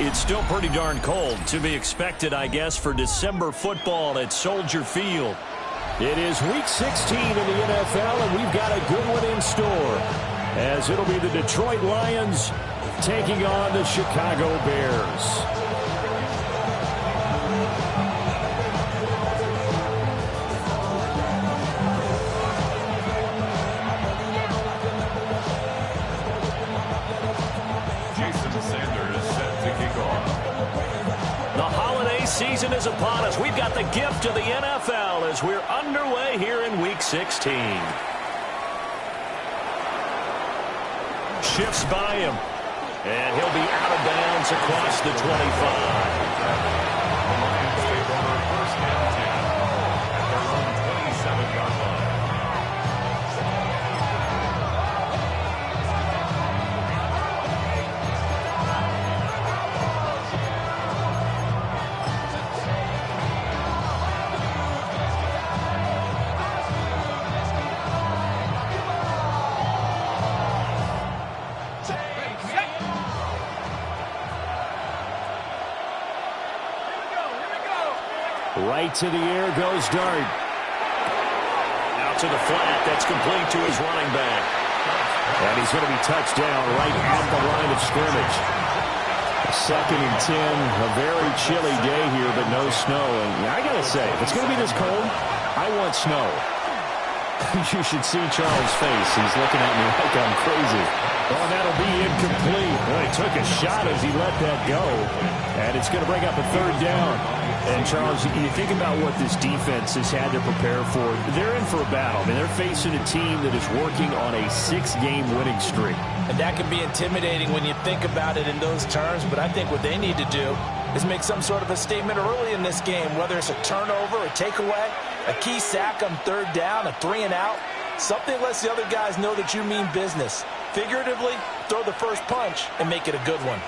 It's still pretty darn cold. To be expected, I guess, for December football at Soldier Field. It is Week 16 in the NFL, and we've got a good one in store, as it'll be the Detroit Lions taking on the Chicago Bears. Season is upon us. We've got the gift of the NFL as we're underway here in Week 16. Shifts by him, and he'll be out of bounds across the 25. The Lions take over first and 10 at their own 27-yard line. Right to the air goes Dart. Out to the flat. That's complete to his running back. And he's going to be touched down right at the line of scrimmage. 2nd and 10. A very chilly day here, but no snow. And I got to say, if it's going to be this cold, I want snow. You should see Charles' face. He's looking at me like I'm crazy. Oh, that'll be incomplete. Well, he took a shot as he let that go. And it's going to bring up a 3rd down. And, Charles, you think about what this defense has had to prepare for. They're in for a battle. I mean, they're facing a team that is working on a 6-game winning streak. And that can be intimidating when you think about it in those terms. But I think what they need to do is make some sort of a statement early in this game, whether it's a turnover, a takeaway, a key sack on 3rd down, a 3-and-out. Something lets the other guys know that you mean business. Figuratively, throw the first punch and make it a good one.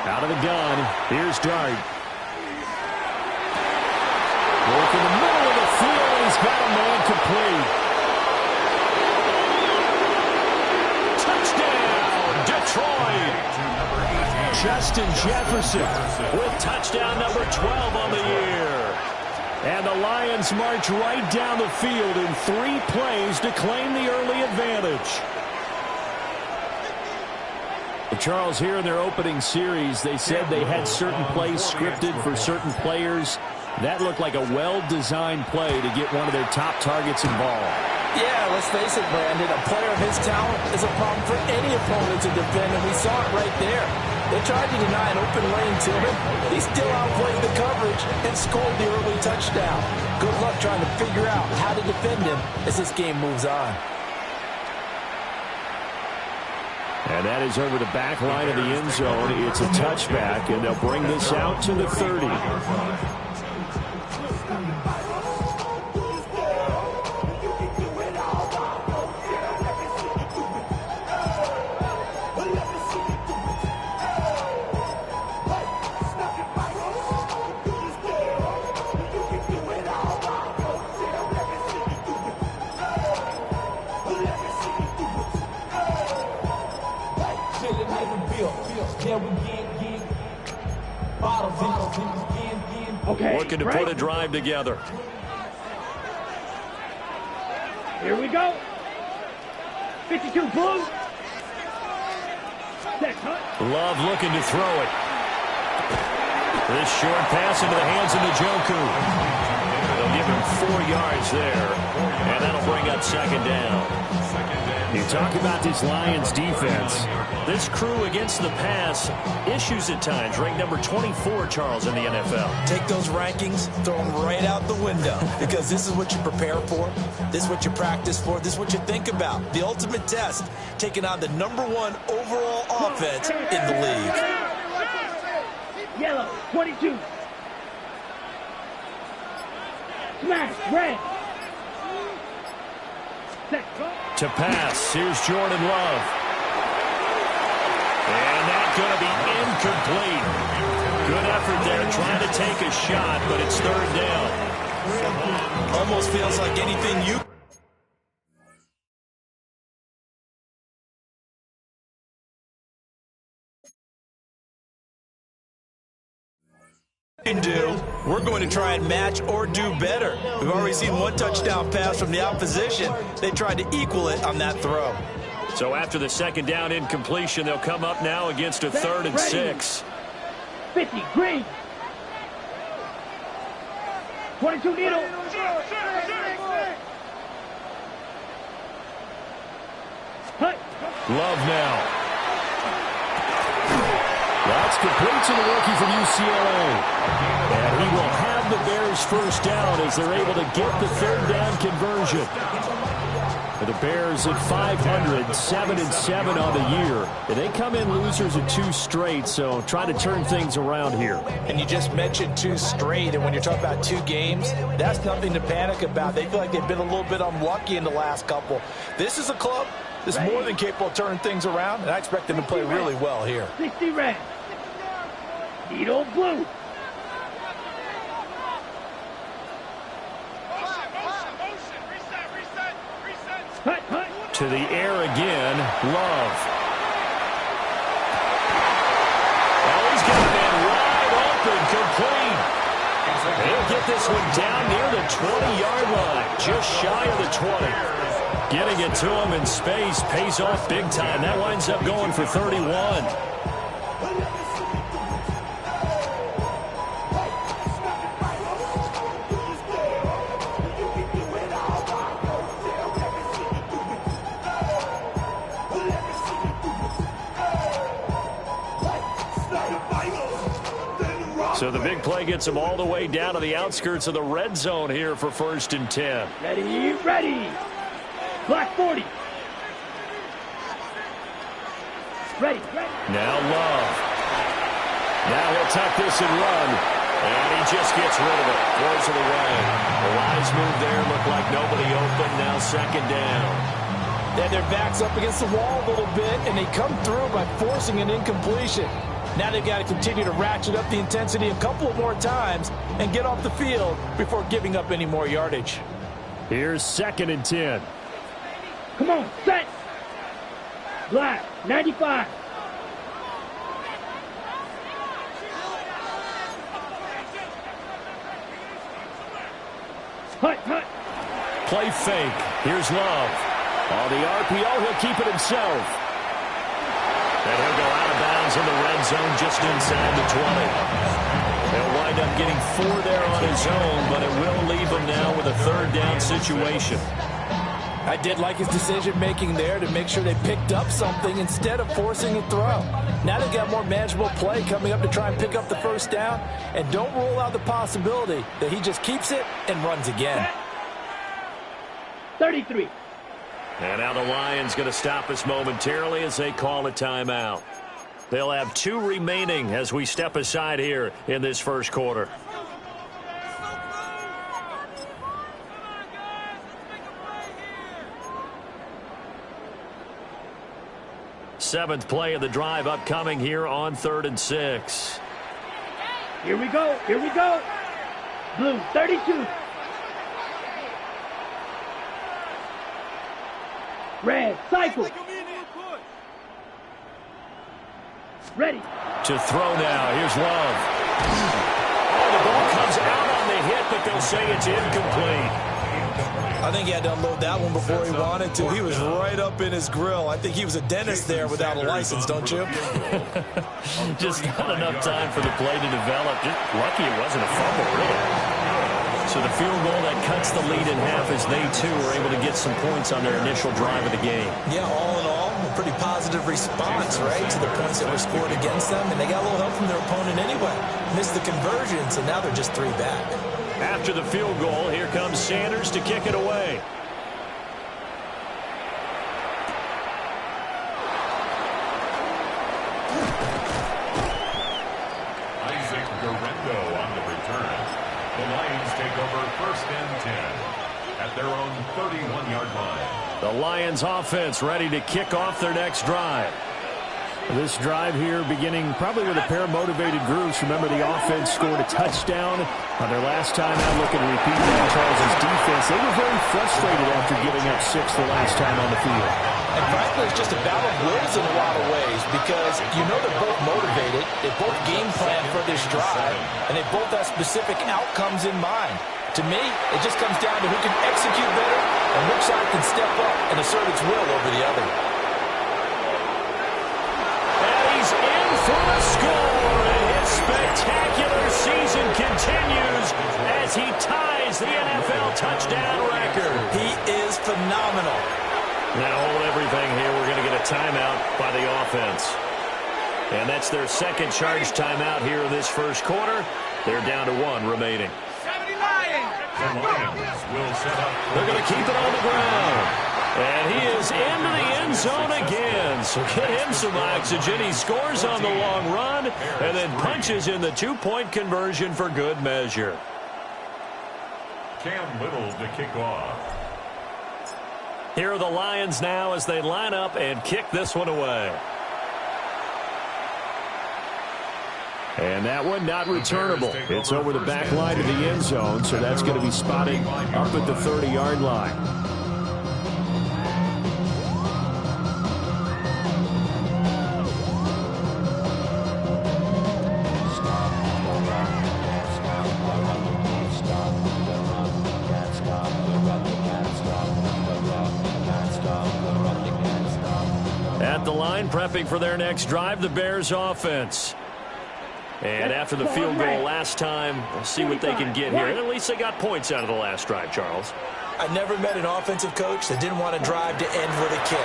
Out of the gun, here's Dart. Work in the middle of the field, and he's got a man complete. Touchdown, Detroit! Justin Jefferson with touchdown number 12 on the year. And the Lions march right down the field in 3 plays to claim the early advantage. Charles, here in their opening series, they said they had certain plays scripted for certain players. That looked like a well-designed play to get one of their top targets involved. Yeah, let's face it, Brandon. A player of his talent is a problem for any opponent to defend, and we saw it right there. They tried to deny an open lane to him. He still outplayed the coverage and scored the early touchdown. Good luck trying to figure out how to defend him as this game moves on. And that is over the back line of the end zone. It's a touchback, and they'll bring this out to the 30. Okay, looking to put a drive together. Here we go. 52 boom. Love looking to throw it. This short pass into the hands of Njoku. They'll give him 4 yards there, and that'll bring up 2nd down. You talk about this Lions defense. This crew against the pass, issues at times. Ranked number 24, Charles, in the NFL. Take those rankings, throw them right out the window, because this is what you prepare for. This is what you practice for. This is what you think about. The ultimate test, taking on the #1 overall offense in the league. Yellow, 22. Smash, red. To pass, here's Jordan Love. And that's going to be incomplete. Good effort there, trying to take a shot, but it's 3rd down. Almost feels like anything you can do, we're going to try and match or do better. We've already seen one touchdown pass from the opposition. They tried to equal it on that throw. So after the second down incompletion, they'll come up now against a 3rd and 6. 50, green. 22 needle. Hut. Love now. That's complete to the rookie from UCLA. And he will have the Bears first down as they're able to get the 3rd down conversion. For the Bears at 500, 7-7 on the year. And they come in losers of 2 straight, so try to turn things around here. And you just mentioned 2 straight, and when you're talking about 2 games, that's nothing to panic about. They feel like they've been a little bit unlucky in the last couple. This is a club that's more than capable of turning things around, and I expect them to play really well here. 60 red. Needle blue. Hut, hut. To the air again, Love. Oh, he's got a man wide open, complete. He'll get this one down near the 20-yard line, just shy of the 20. Getting it to him in space pays off big time. That winds up going for 31. So the big play gets him all the way down to the outskirts of the red zone here for 1st and 10. Ready, ready. Black 40. Ready, ready. Now Love. Now he'll tuck this and run. And he just gets rid of it. Throws it away. The wise move there. Looked like nobody open. Now 2nd down. They had their backs up against the wall a little bit, and they come through by forcing an incompletion. Now they've got to continue to ratchet up the intensity a couple of more times and get off the field before giving up any more yardage. Here's 2nd and 10. Come on, set. Black, 95. Hut, hut. Play fake. Here's Love. On the RPO, he'll keep it himself. And he'll go out of bounds in the red zone just inside the 20. He'll wind up getting 4 there on his own, but it will leave him now with a 3rd down situation. I did like his decision-making there to make sure they picked up something instead of forcing a throw. Now they've got more manageable play coming up to try and pick up the 1st down, and don't rule out the possibility that he just keeps it and runs again. 33. And now the Lions going to stop us momentarily as they call a timeout. They'll have 2 remaining as we step aside here in this 1st quarter. Seventh play of the drive upcoming here on 3rd and 6. Here we go. Here we go. Blue, 32. Red, cycle. Ready. To throw now. Here's Love. Oh, the ball comes out on the hit, but they'll say it's incomplete. I think he had to unload that one before he wanted to. He was right up in his grill. I think he was a dentist there without a license, don't you? Just not enough time for the play to develop. Just lucky it wasn't a fumble, really. So the field goal that cuts the lead in half as they, too, were able to get some points on their initial drive of the game. Yeah, all in all, a pretty positive response, right, to the points that were scored against them. And they got a little help from their opponent anyway. Missed the conversions, and now they're just 3 back. After the field goal, here comes Sanders to kick it away. Isaac Guerrero on the return. The Lions take over 1st and 10 at their own 31-yard line. The Lions offense ready to kick off their next drive. This drive here beginning probably with a pair of motivated groups. Remember, the offense scored a touchdown on their last time out. Looking to repeat that. Charles' defense, they were very frustrated after giving up 6 the last time on the field. And frankly, it's just a battle of wills in a lot of ways because you know they're both motivated, they both game plan for this drive, and they both have specific outcomes in mind. To me, it just comes down to who can execute better and which side can step up and assert its will over the other. For a score, and his spectacular season continues as he ties the NFL touchdown record. He is phenomenal. Now hold everything here. We're going to get a timeout by the offense. And that's their second charge timeout here in this first quarter. They're down to 1 remaining. The Lions will set up. They're going to keep it on the ground. And he is into the end zone again. So get him some oxygen. He scores on the long run and then punches in the 2-point conversion for good measure. Cam Little to kick off. Here are the Lions now as they line up and kick this one away. And that one not returnable. It's over the back line of the end zone, so that's going to be spotted up at the 30-yard line. At the line, prepping for their next drive, the Bears offense. And after the field goal last time, we'll see what they can get here. And at least they got points out of the last drive, Charles. I never met an offensive coach that didn't want to drive to end with a kick.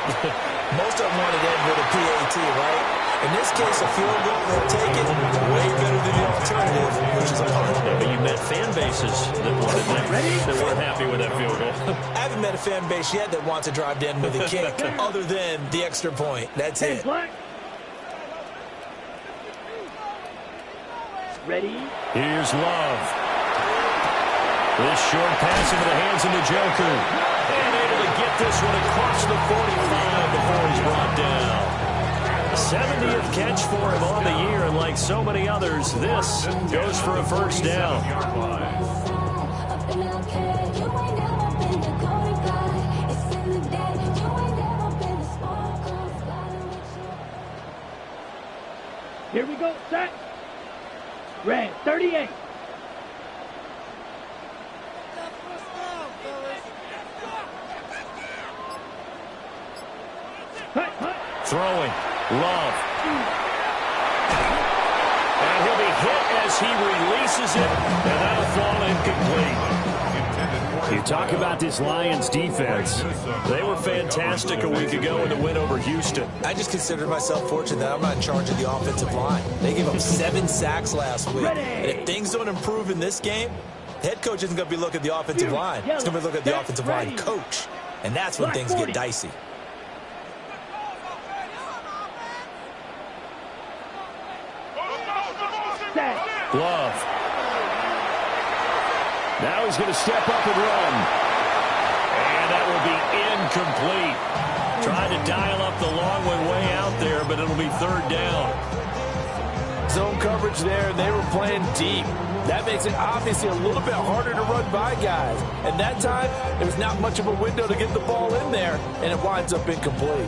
Most of them wanted to end with a PAT, right? In this case, a field goal, they'll take it. Way better than the alternative, which is a punt. Yeah, but you met fan bases that wanted that weren't happy with that field goal. I haven't met a fan base yet that wants to drive to end with a kick other than the extra point. That's it. Ready? Here's Love. This short pass into the hands of Njoku. And able to get this one across the 45 before he's brought down. 70th catch for him on the year, and like so many others, this goes for a first down. Here we go, set. Red, 38. Throwing. Love. And he'll be hit as he releases it, and that'll fall incomplete. You talk about this Lions defense. They were fantastic a week ago in the win over Houston. I just consider myself fortunate that I'm not in charge of the offensive line. They gave up 7 sacks last week. And if things don't improve in this game, the head coach isn't going to be looking at the offensive line. He's going to be looking at the offensive line coach. And that's when things get dicey. Love. Now he's going to step up and run. And that will be incomplete. Tried to dial up the long one way out there, but it'll be third down. Zone coverage there, and they were playing deep. That makes it obviously a little bit harder to run by guys. And that time, there's not much of a window to get the ball in there, and it winds up incomplete.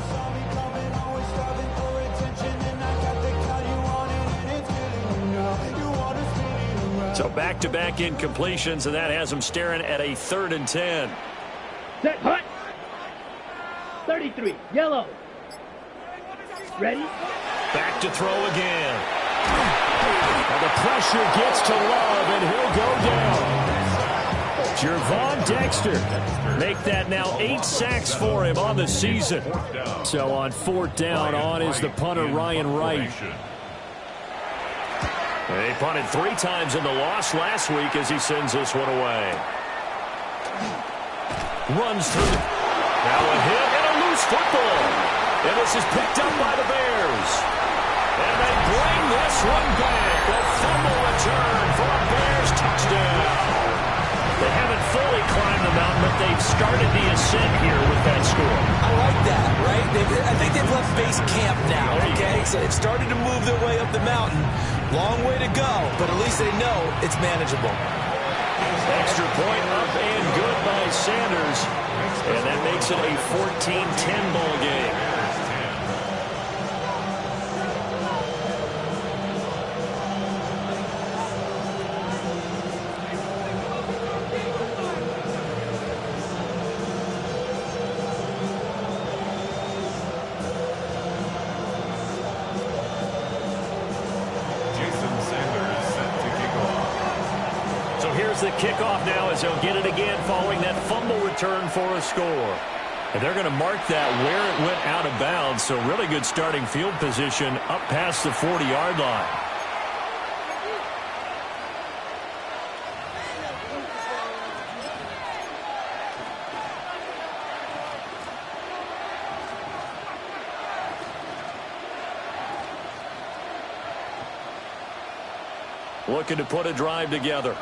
So back-to-back incompletions, and that has them staring at a 3rd and 10. Set, hut. 33, yellow. Ready? Back to throw again. And the pressure gets to Love, and he'll go down. Gervon Dexter make that now 8 sacks for him on the season. So on 4th down, on is the punter Ryan Wright. They punted 3 times in the loss last week as he sends this one away. Runs through. Now a hit and a loose football. And this is picked up by the Bears. And they bring this one back. A fumble return for a Bears touchdown. They haven't fully climbed the mountain, but they've started the ascent here with that score. I like that, right? I think they've left base camp now, okay? So they've started to move their way up the mountain. Long way to go, but at least they know it's manageable. Extra point up and good by Sanders. And that makes it a 14-10 ball game. The kickoff now as they'll get it again following that fumble return for a score. And they're going to mark that where it went out of bounds, so really good starting field position up past the 40-yard line. Looking to put a drive together.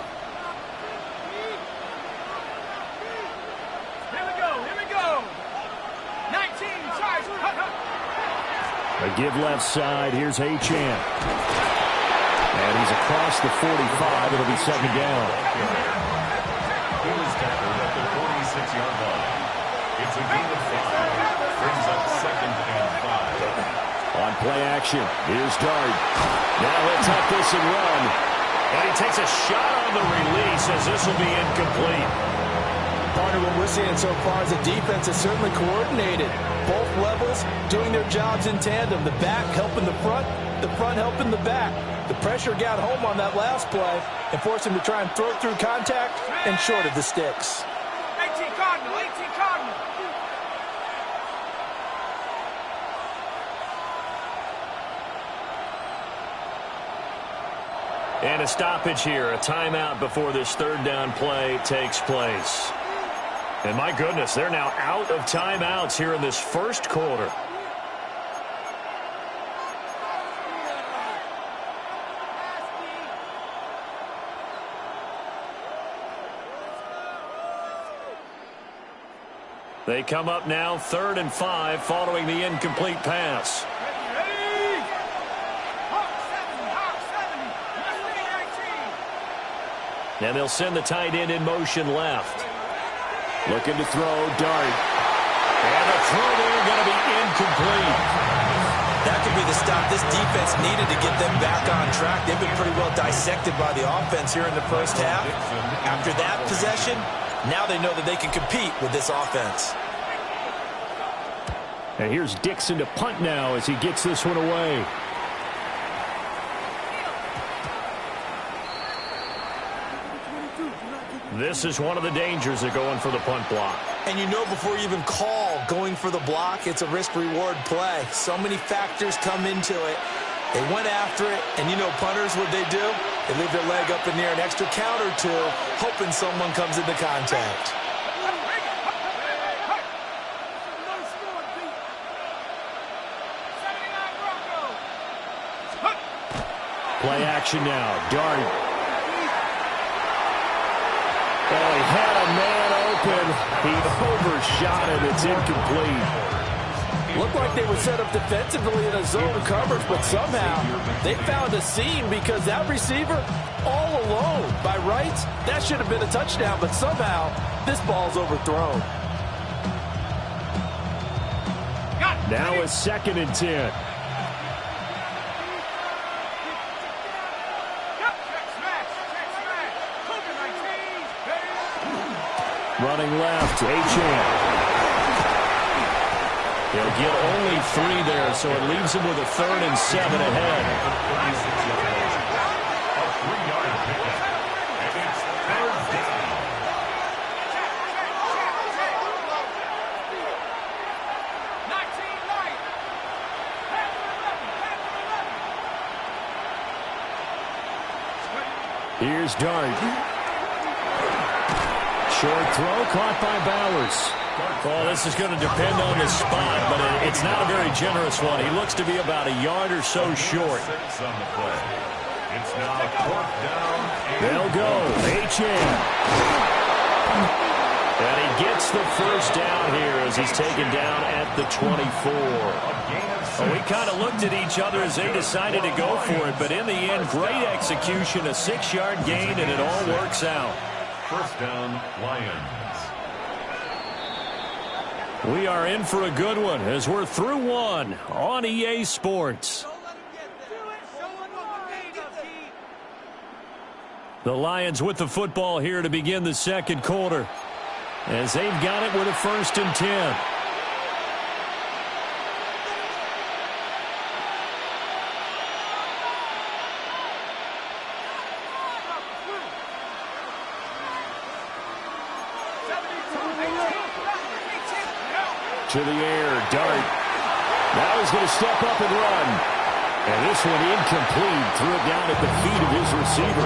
A give left side. Here's Achane. And he's across the 45. It'll be second down. He was tackled at the 46-yard line. It's a gain of 5. Brings up second and 5. On play action, here's Dart. Now let's have this and run. And he takes a shot on the release as this will be incomplete. Partner, what we're seeing so far is the defense is certainly coordinated. Both levels doing their jobs in tandem. The back helping the front helping the back. The pressure got home on that last play and forced him to try and throw through contact and short of the sticks. 18 Cardinal, 18 Cardinal. And a stoppage here, a timeout before this third down play takes place. And my goodness, they're now out of timeouts here in this first quarter. They come up now 3rd and 5 following the incomplete pass. And they'll send the tight end in motion left. Looking to throw, Dart. And the throw there going to be incomplete. That could be the stop this defense needed to get them back on track. They've been pretty well dissected by the offense here in the first half. After that possession, now they know that they can compete with this offense. And here's Dixon to punt now as he gets this one away. This is one of the dangers of going for the punt block. And you know before you even call going for the block, it's a risk-reward play. So many factors come into it. They went after it, and you know punters, what they do? They leave their leg up in the air an extra count or two, hoping someone comes into contact. Play action now. Dart. Oh, he had a man open. He overshot it. It's incomplete. Looked like they were set up defensively in a zone coverage, but somehow they found a seam because that receiver all alone. By rights, that should have been a touchdown, but somehow this ball's overthrown. Now a 2nd and 10. Running left, Achane. They'll get only 3 there, so it leaves him with a 3rd and 7 ahead. A 3-yard pickup. And it's 3rd down. Here's Dart. Short throw caught by Bowers. Well, this is going to depend on the spot, but it's not a very generous one. He looks to be about a yard or so short. 6 on the play. It's now 4th down. They'll go. Achane. And he gets the first down here as he's taken down at the 24. Well, we kind of looked at each other as they decided to go for it, but in the end, great execution, a 6-yard gain, and it all works out. First down, Lions. We are in for a good one as we're through one on EA Sports. The Lions with the football here to begin the second quarter, as they've got it with a 1st and 10. To the air, Dart. Now he's going to step up and run. And this one incomplete. Threw it down at the feet of his receiver.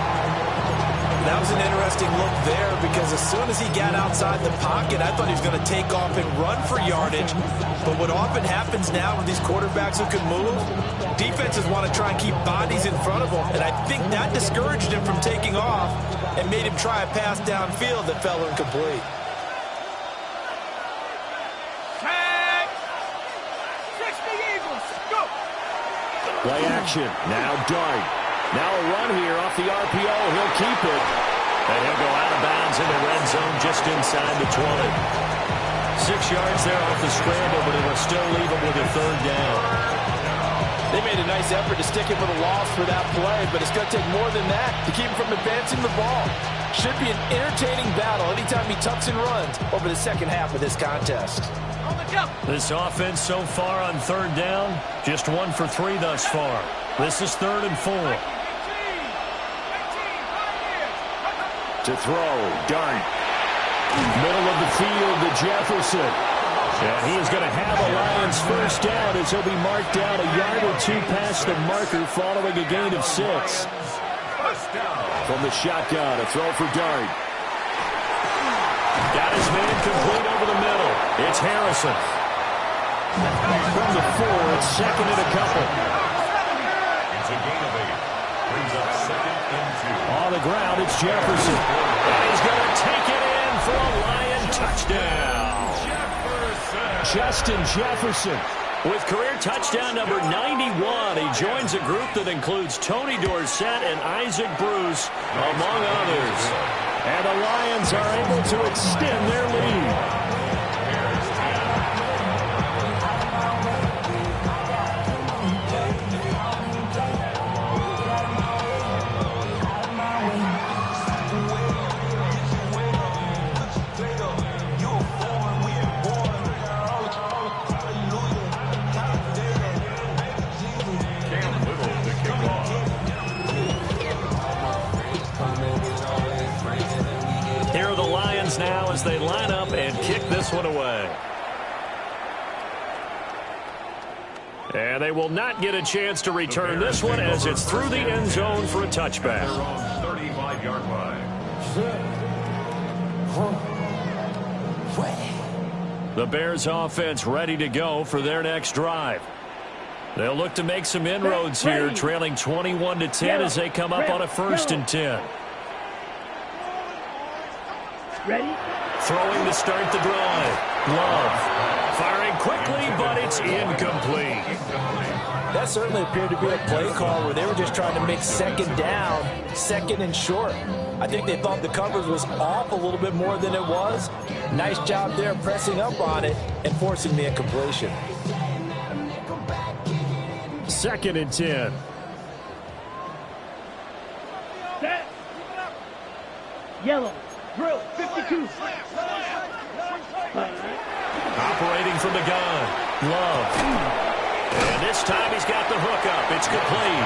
That was an interesting look there because as soon as he got outside the pocket, I thought he was going to take off and run for yardage. But what often happens now with these quarterbacks who can move, defenses want to try and keep bodies in front of them. And I think that discouraged him from taking off and made him try a pass downfield that fell incomplete. Play action. Now Dart. Now a run here off the RPO. He'll keep it. And he'll go out of bounds in the red zone just inside the 20. 6 yards there off the scramble, but it will still leave him with a 3rd down. They made a nice effort to stick him with a loss for that play, but it's going to take more than that to keep him from advancing the ball. Should be an entertaining battle anytime he tucks and runs over the second half of this contest. This offense so far on 3rd down, just 1 for 3 thus far. This is 3rd and 4. To throw, Dart. Middle of the field to Jefferson. And he is going to have a Lions first down as he'll be marked down a yard or 2 past the marker following a gain of 6. From the shotgun, a throw for Dart. Got his man complete over the middle. It's Harrison. From the 4, it's 2nd and a couple. It's a gain of 8. Brings up 2nd and 2. On the ground, it's Jefferson. And he's going to take it in for a Lion touchdown. Justin Jefferson with career touchdown number 91. He joins a group that includes Tony Dorsett and Isaac Bruce, among others. And the Lions are able to extend their lead. Here are the Lions now as they line up and kick this one away. And they will not get a chance to return this one as it's through the end zone for a touchback. 35-yard line. The Bears offense ready to go for their next drive. They'll look to make some inroads here, trailing 21-10 as they come up on a 1st and 10. Ready? Throwing to start the drive. Love. Firing quickly, but it's incomplete. That certainly appeared to be a play call where they were just trying to make 2nd down, 2nd and short. I think they thought the coverage was off a little bit more than it was. Nice job there pressing up on it and forcing the incompletion. 2nd and 10. Set. Yellow. Drill. 52. Operating from the gun. Love. And this time he's got the hookup. It's complete.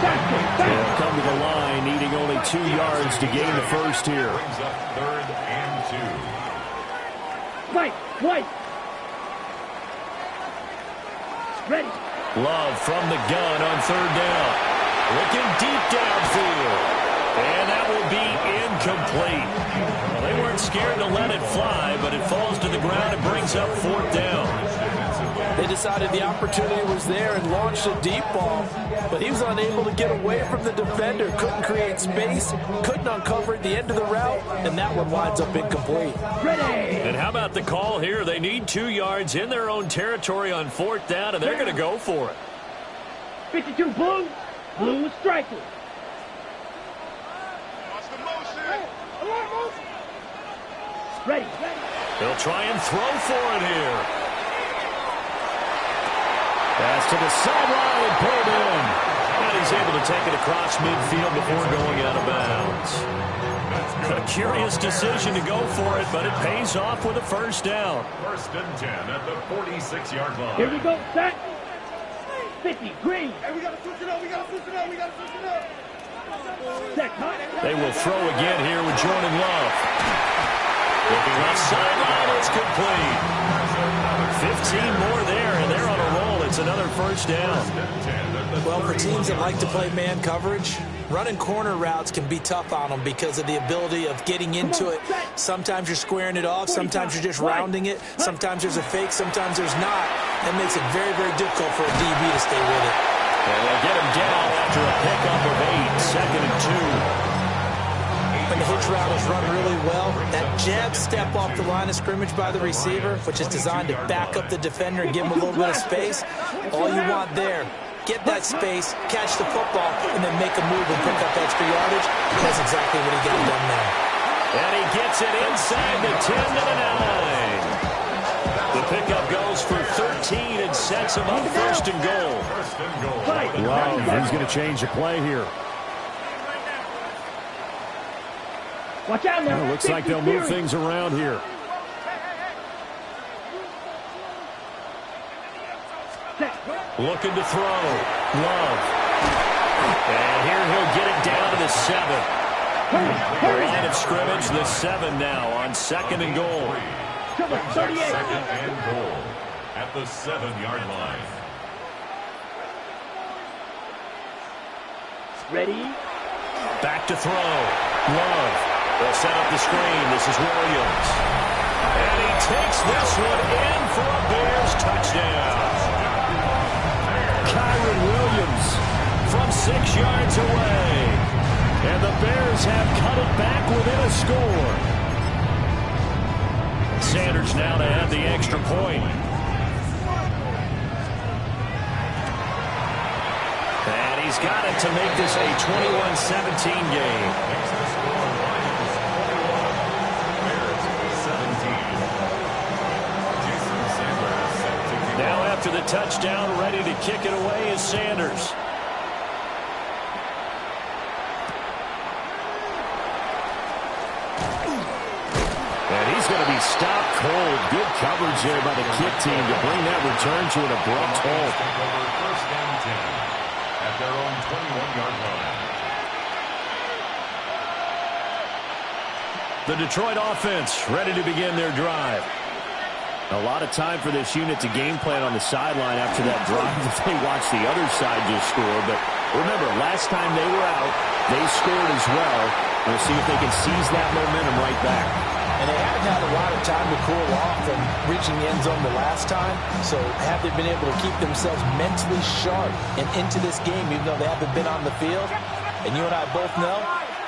They'll come to the line, needing only 2 yards to gain the first here. Brings up 3rd and 2. White. Ready. Love from the gun on 3rd down. Looking deep downfield. And that will be incomplete. Well, they weren't scared to let it fly, but it falls to the ground and brings up 4th down. They decided the opportunity was there and launched a deep ball, but he was unable to get away from the defender, couldn't create space, couldn't uncover at the end of the route, and that one winds up incomplete. And how about the call here? They need 2 yards in their own territory on 4th down, and they're going to go for it. 52 Blue. Blue is striking. Ready. They'll try and throw for it here. Pass to the sideline and pulled in. And he's able to take it across midfield before going out of bounds. A curious decision to go for it, but it pays off with a 1st down. 1st and 10 at the 46-yard line. Here we go. Set. 50. Green. Hey, we got to switch it up. We got to switch it up. We got to switch it up. Set. They will throw again here with Jordan Love. Looking left sideline, it's complete. 15 more there, and they're on a roll. It's another 1st down. Well, for teams that like to play man coverage, running corner routes can be tough on them because of the ability of getting into it. Sometimes you're squaring it off. Sometimes you're just rounding it. Sometimes there's a fake. Sometimes there's not. That makes it very, very difficult for a DB to stay with it. And they'll get him down after a pickup of 8, 2nd and 2. When the hitch route is run really well, that jab step off the line of scrimmage by the receiver, which is designed to back up the defender and give him a little bit of space, all you want there, get that space, catch the football, and then make a move and pick up extra yardage. That's exactly what he got done there. And he gets it inside the 10 to the 9. The pickup goes for 13 and sets him up 1st and goal. Wow, he's going to change the play here. Watch out now. Well, looks like they'll move things around here. Looking to throw. Love. And here he'll get it down to the 7. Line of scrimmage, the 7 now on 2nd and goal. 2nd and goal at the 7-yard line. Ready. Back to throw. Love. They'll set up the screen. This is Williams. And he takes this one in for a Bears touchdown. Kyron Williams from 6 yards away. And the Bears have cut it back within a score. Sanders now to add the extra point. And he's got it to make this a 21-17 game. Now after the touchdown, ready to kick it away is Sanders. And he's going to be stopped cold. Good coverage there by the kick team to bring that return to an abrupt halt. 1st and 10 at their own 21-yard line. The Detroit offense ready to begin their drive. A lot of time for this unit to game plan on the sideline after that drive if they watch the other side just score. But remember, last time they were out, they scored as well. We'll see if they can seize that momentum right back. And they haven't had a lot of time to cool off from reaching the end zone the last time. So have they been able to keep themselves mentally sharp and into this game, even though they haven't been on the field? And you and I both know,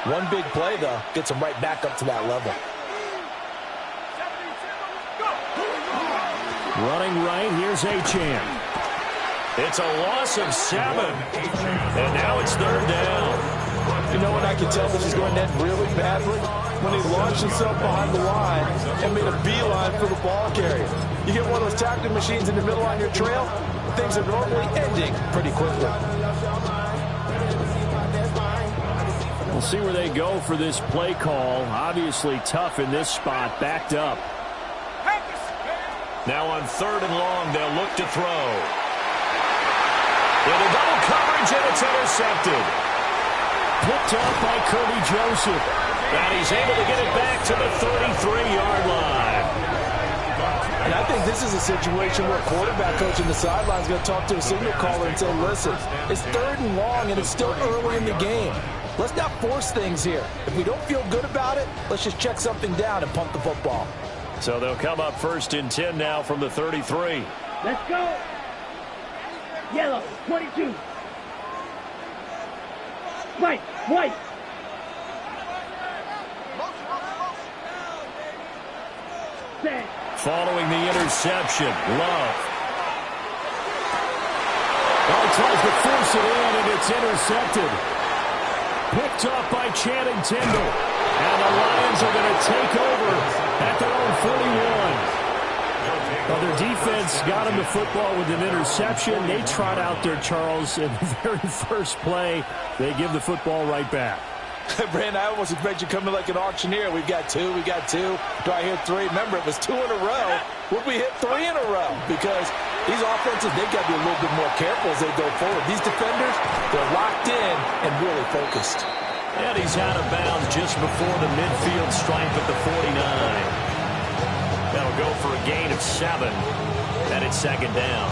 one big play, though, gets them right back up to that level. Running right, here's Achane. It's a loss of 7. And now it's 3rd down. You know when I can tell this is going to end really badly? When he launched himself behind the line and made a beeline for the ball carrier. You get one of those tackling machines in the middle on your trail, things are normally ending pretty quickly. We'll see where they go for this play call. Obviously tough in this spot, backed up. Now on 3rd and long, they'll look to throw. Into double coverage, and it's intercepted. Picked up by Kirby Joseph. And he's able to get it back to the 33-yard line. And I think this is a situation where quarterback coach in the sideline is going to talk to a signal caller and say, listen, it's 3rd and long, and it's still early in the game. Let's not force things here. If we don't feel good about it, let's just check something down and pump the football. So they'll come up 1st and 10 now from the 33. Let's go. Yellow, 22. White, white. Set. Following the interception, Love. Oh, tries to force it in, and it's intercepted. Picked up by Channing Tindall. And the Lions are going to take over at their own 41. Well, their defense got them the football with an interception. They trot out there, Charles, in the very first play. They give the football right back. Brandon, I almost expect you coming like an auctioneer. We've got two. Do I hear three? Remember, it was 2 in a row. Would we hit 3 in a row? Because these offenses, they've got to be a little bit more careful as they go forward. These defenders, they're locked in and really focused. And he's out of bounds just before the midfield stripe at the 49. That'll go for a gain of 7. And it's second down.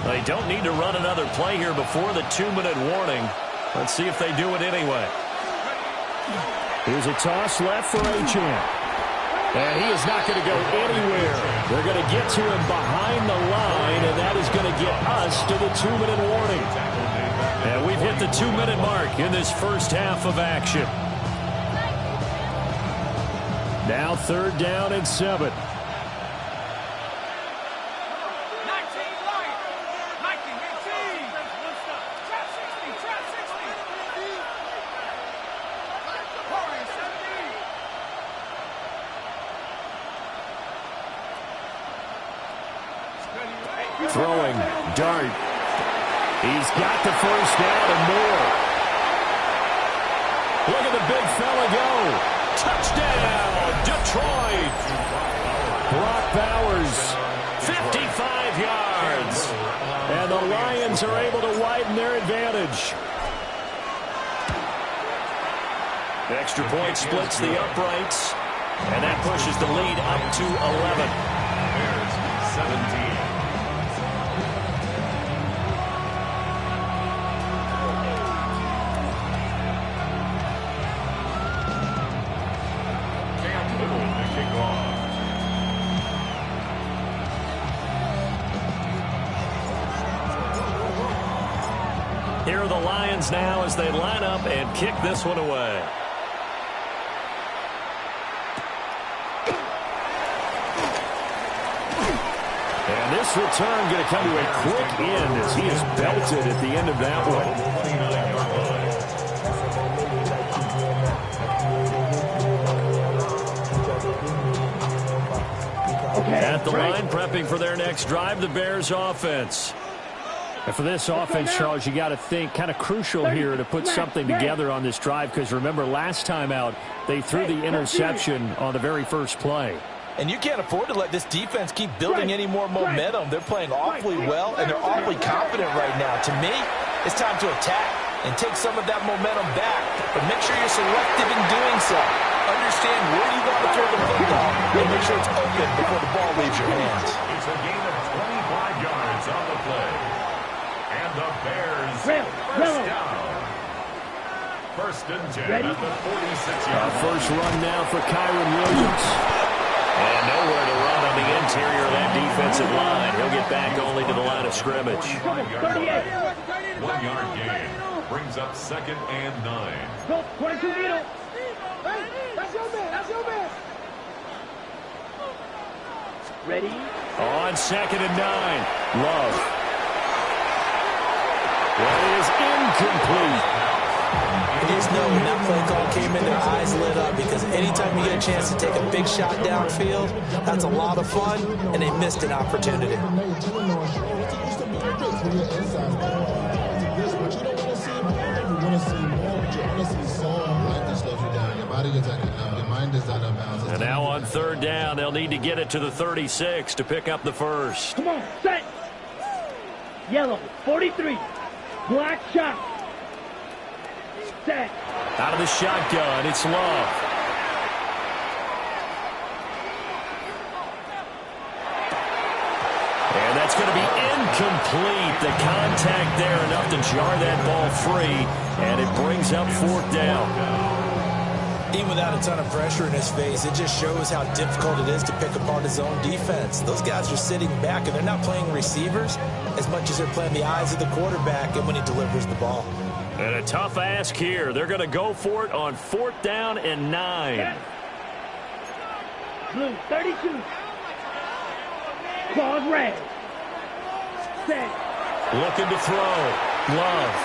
They don't need to run another play here before the 2-minute warning. Let's see if they do it anyway. Here's a toss left for Achane. And he is not going to go anywhere. They're going to get to him behind the line, and that is going to get us to the 2-minute warning. And we've hit the 2-minute mark in this first half of action. Now 3rd down and 7. Throwing, Dart. He's got the first down and more. Look at the big fella go. Touchdown, Detroit. Brock Bowers, 55 yards. And the Lions are able to widen their advantage. The extra point splits the uprights. And that pushes the lead up to 11. Bears 17. Here are the Lions now as they line up and kick this one away. And this return going to come to a quick end as he is belted at the end of that one. 29-yard line. At the line, prepping for their next drive, the Bears offense. And for this offense, Charles, you got to think kind of crucial here to put something together on this drive, because remember last time out they threw the interception on the very first play. And you can't afford to let this defense keep building any more momentum. They're playing awfully well, and they're awfully confident right now. To me, it's time to attack and take some of that momentum back. But make sure you're selective in doing so. Understand where you want to throw the football and make sure it's open before the ball leaves your hands. It's a gain of 25 yards on the play. And the Bears first down. 1st and 10 at the 46-yard line. First run now for Kyron Williams. And nowhere to run on the interior of that defensive line. He'll get back only to the line of scrimmage. 1-yard gain. Brings up 2nd and 9. Go, 22 meter. Hey, that's your man. That's your man. Ready? On 2nd and 9. Love. That is incomplete. You just know when that play call came in, their eyes lit up, because anytime you get a chance to take a big shot downfield, that's a lot of fun, and they missed an opportunity. And now on 3rd down, they'll need to get it to the 36 to pick up the first. Come on, set. Yellow, 43. Black shot. Set. Out of the shotgun, it's Love. And that's going to be incomplete. The contact there enough to jar that ball free, and it brings up 4th down. Even without a ton of pressure in his face, it just shows how difficult it is to pick apart his own defense. Those guys are sitting back, and they're not playing receivers as much as they're playing the eyes of the quarterback and when he delivers the ball. And a tough ask here. They're going to go for it on 4th down and 9. Blue, 32. Claws red. Set. Looking to throw. Love.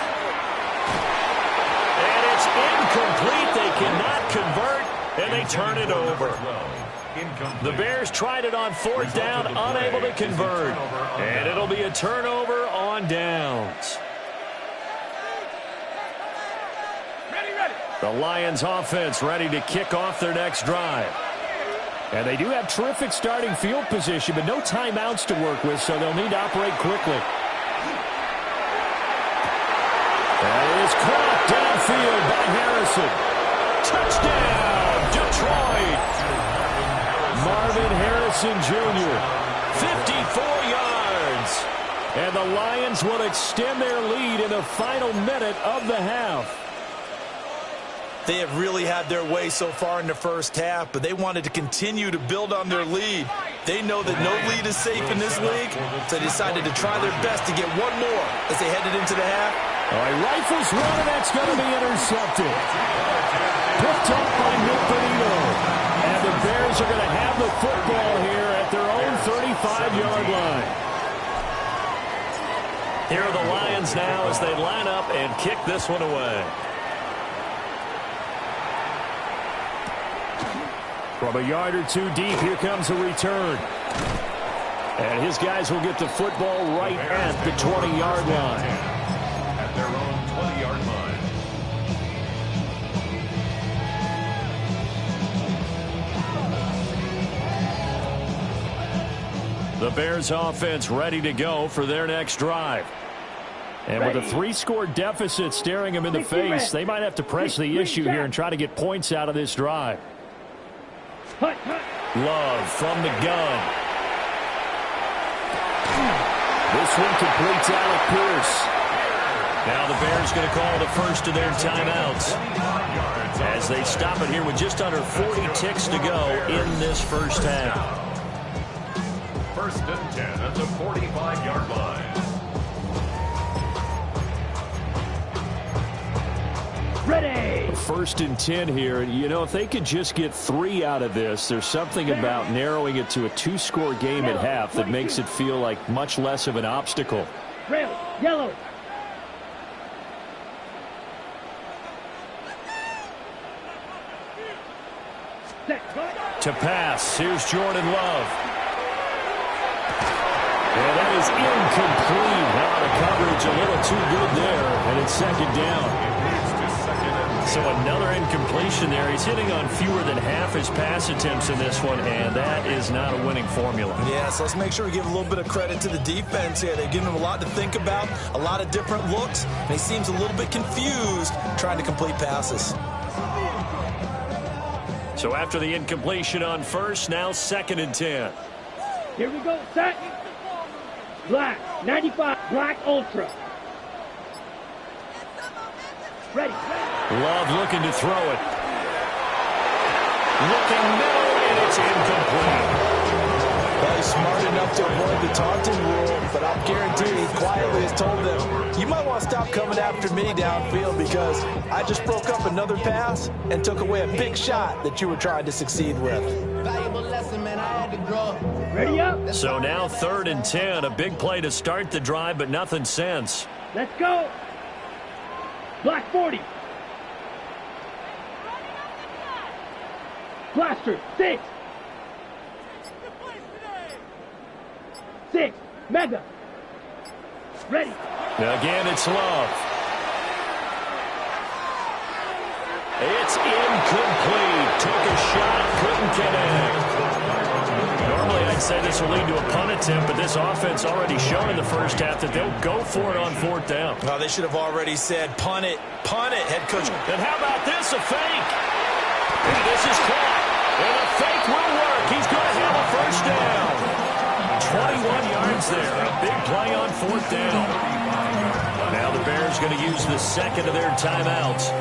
And it's incomplete. They cannot convert, and they turn it over. The Bears tried it on 4th down, unable to convert. And it'll be a turnover on downs. The Lions offense ready to kick off their next drive. And they do have terrific starting field position, but no timeouts to work with, so they'll need to operate quickly. That is caught downfield by Harrison. Touchdown, Detroit. Marvin Harrison Jr., 54 yards. And the Lions will extend their lead in the final minute of the half. They have really had their way so far in the first half, but they wanted to continue to build on their lead. They know that no lead is safe in this league, so they decided to try their best to get one more as they headed into the half. All right, rifles one, and that's going to be intercepted. Picked off by Nick Benito. And the Bears are going to have the football here at their own 35-yard line. Here are the Lions now as they line up and kick this one away. From a yard or two deep, here comes a return. And his guys will get the football right at the 20-yard line. At their own 20-yard line. The Bears offense ready to go for their next drive. And with a 3-score deficit staring them in the face, they might have to press the issue here and try to get points out of this drive. Love from the gun. This one completes Alec Pierce. Now the Bears going to call the first of their timeouts as they stop it here with just under 40 ticks to go in this first half. 1st and 10 at the 45-yard line. Ready. 1st and 10 here. You know, if they could just get 3 out of this, there's something about narrowing it to a 2-score game at half that makes it feel like much less of an obstacle. Red, yellow. To pass, here's Jordan Love. And that is incomplete. Now the coverage a little too good there, and it's 2nd down. So another incompletion there. He's hitting on fewer than half his pass attempts in this one, and that is not a winning formula. Yeah, so let's make sure we give a little bit of credit to the defense here. They've given him a lot to think about, a lot of different looks, and he seems a little bit confused trying to complete passes. So after the incompletion on 1st, now 2nd and 10. Here we go, set. Black, 95, black ultra. Ready. Love looking to throw it. Looking middle, and it's incomplete. Well, he's smart enough to avoid the taunting rule, but I'll guarantee he quietly has told them, you might want to stop coming after me downfield because I just broke up another pass and took away a big shot that you were trying to succeed with. Valuable lesson, man. I had to grow. Ready up. So now 3rd and 10, a big play to start the drive, but nothing since. Let's go. Black 40. Blaster, 6. 6. Mega. Ready. Again, it's Love. It's incomplete. Took a shot, couldn't connect. Normally, I'd say this will lead to a punt attempt, but this offense already shown in the first half that they'll go for it on 4th down. Oh, they should have already said, punt it, head coach. And how about this, a fake? And this is caught. And a fake will work. He's going to have a first down. 21 yards there. A big play on 4th down. Now the Bears going to use the 2nd of their timeouts.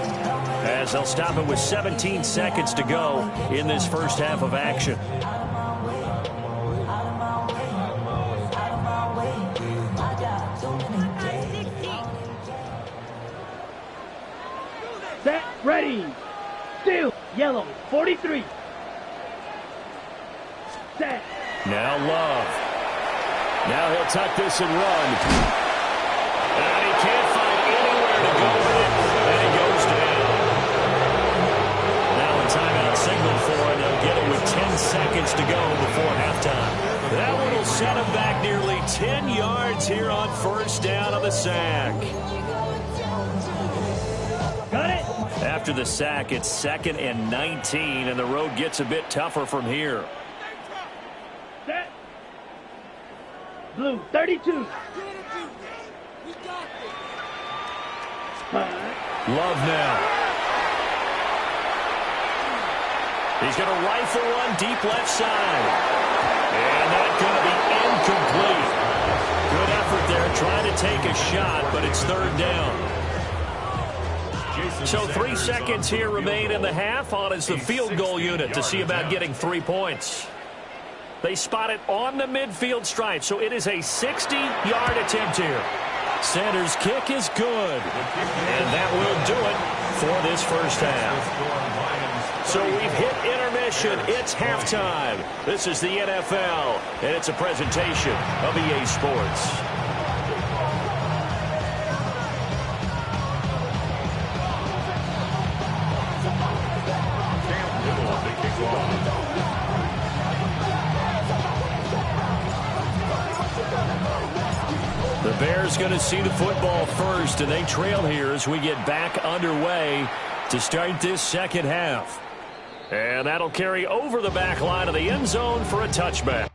as they'll stop it with 17 seconds to go in this first half of action. Set, ready, still, yellow, 43. Set. Now Love. Now he'll tuck this and run. And he can't find anywhere to go with it. And he goes down. Now a timeout signal for him. They'll get it with 10 seconds to go before halftime. That one will set him back nearly 10 yards here on first down on the sack. Got it. After the sack, it's 2nd and 19, and the road gets a bit tougher from here. Set. Blue, 32. Love now. He's going to rifle one deep left side. And that's going to be incomplete. Good effort there trying to take a shot, but it's 3rd down. So 3 seconds here remain in the half on as the field goal unit to see about getting 3 points. They spot it on the midfield stripe, so it is a 60-yard attempt here. Sanders' kick is good. And that will do it for this first half. So we've hit intermission. It's halftime. This is the NFL, and it's a presentation of EA Sports. The Bears going to see the football first, and they trail here as we get back underway to start this second half. And that'll carry over the back line of the end zone for a touchback.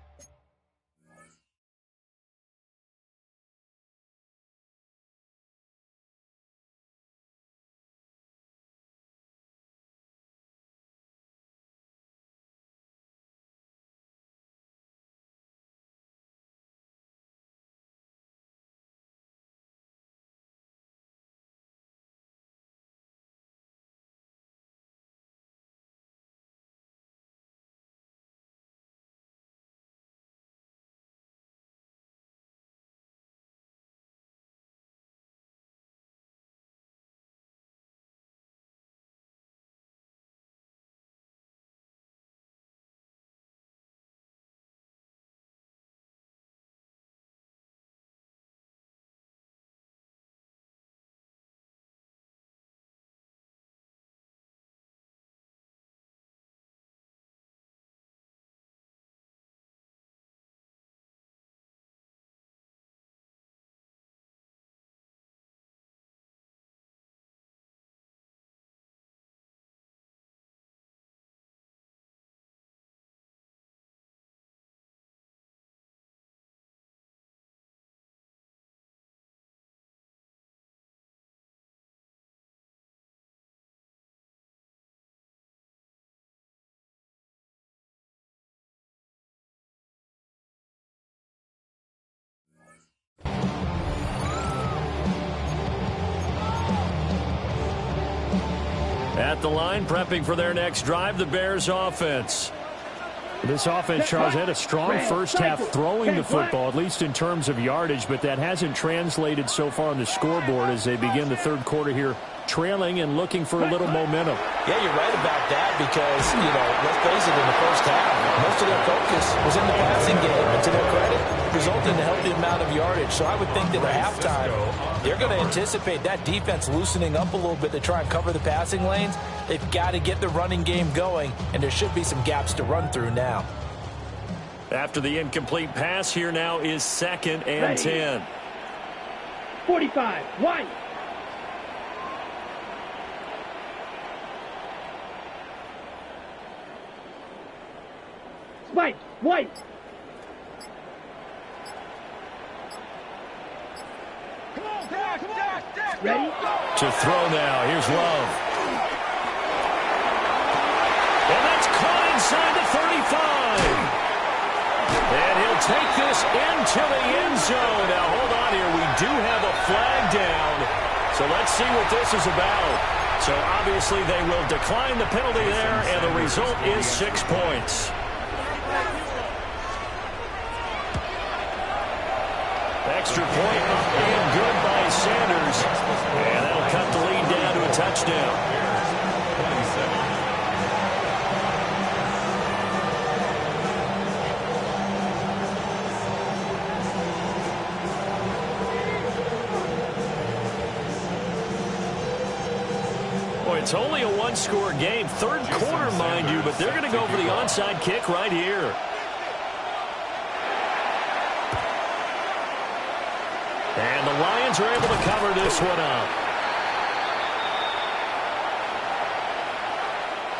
At the line, prepping for their next drive, the Bears offense. This offense, Charles, had a strong first half throwing the football, at least in terms of yardage, but that hasn't translated so far on the scoreboard as they begin the third quarter here, trailing and looking for a little momentum. Yeah, you're right about that because, let's face it, in the first half, most of their focus was in the passing game. And to their credit, resulted in a healthy amount of yardage. So I would think that at halftime, they're going to anticipate that defense loosening up a little bit to try and cover the passing lanes. They've got to get the running game going, and there should be some gaps to run through now. After the incomplete pass, here now is 2nd and 10. 45, White. Spike, White. Ready? To throw now. Here's Love. And that's caught inside the 35. And he'll take this into the end zone. Now, hold on here. We do have a flag down. So let's see what this is about. So obviously they will decline the penalty there, and the result is 6 points. Extra point up and good by Sanders. And that'll cut the lead down to a touchdown. Boy, it's only a one-score game. Third quarter, mind you, but they're going to go for the onside kick right here. And the Lions are able to cover this one up.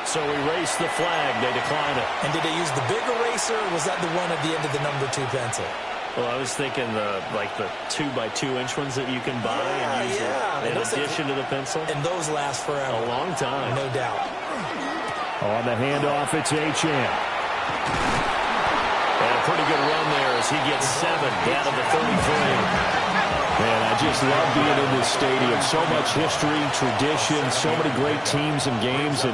So erase the flag. They decline it. And did they use the big eraser, or was that the one at the end of the number 2 pencil? Well, I was thinking the 2x2-inch ones that you can buy and use in addition to the pencil. And those last forever. A long time. No doubt. On the handoff, it's Achane. And a pretty good run there as he gets 7 out of the 33. Man, I just love being in this stadium. So much history, tradition, so many great teams and games. And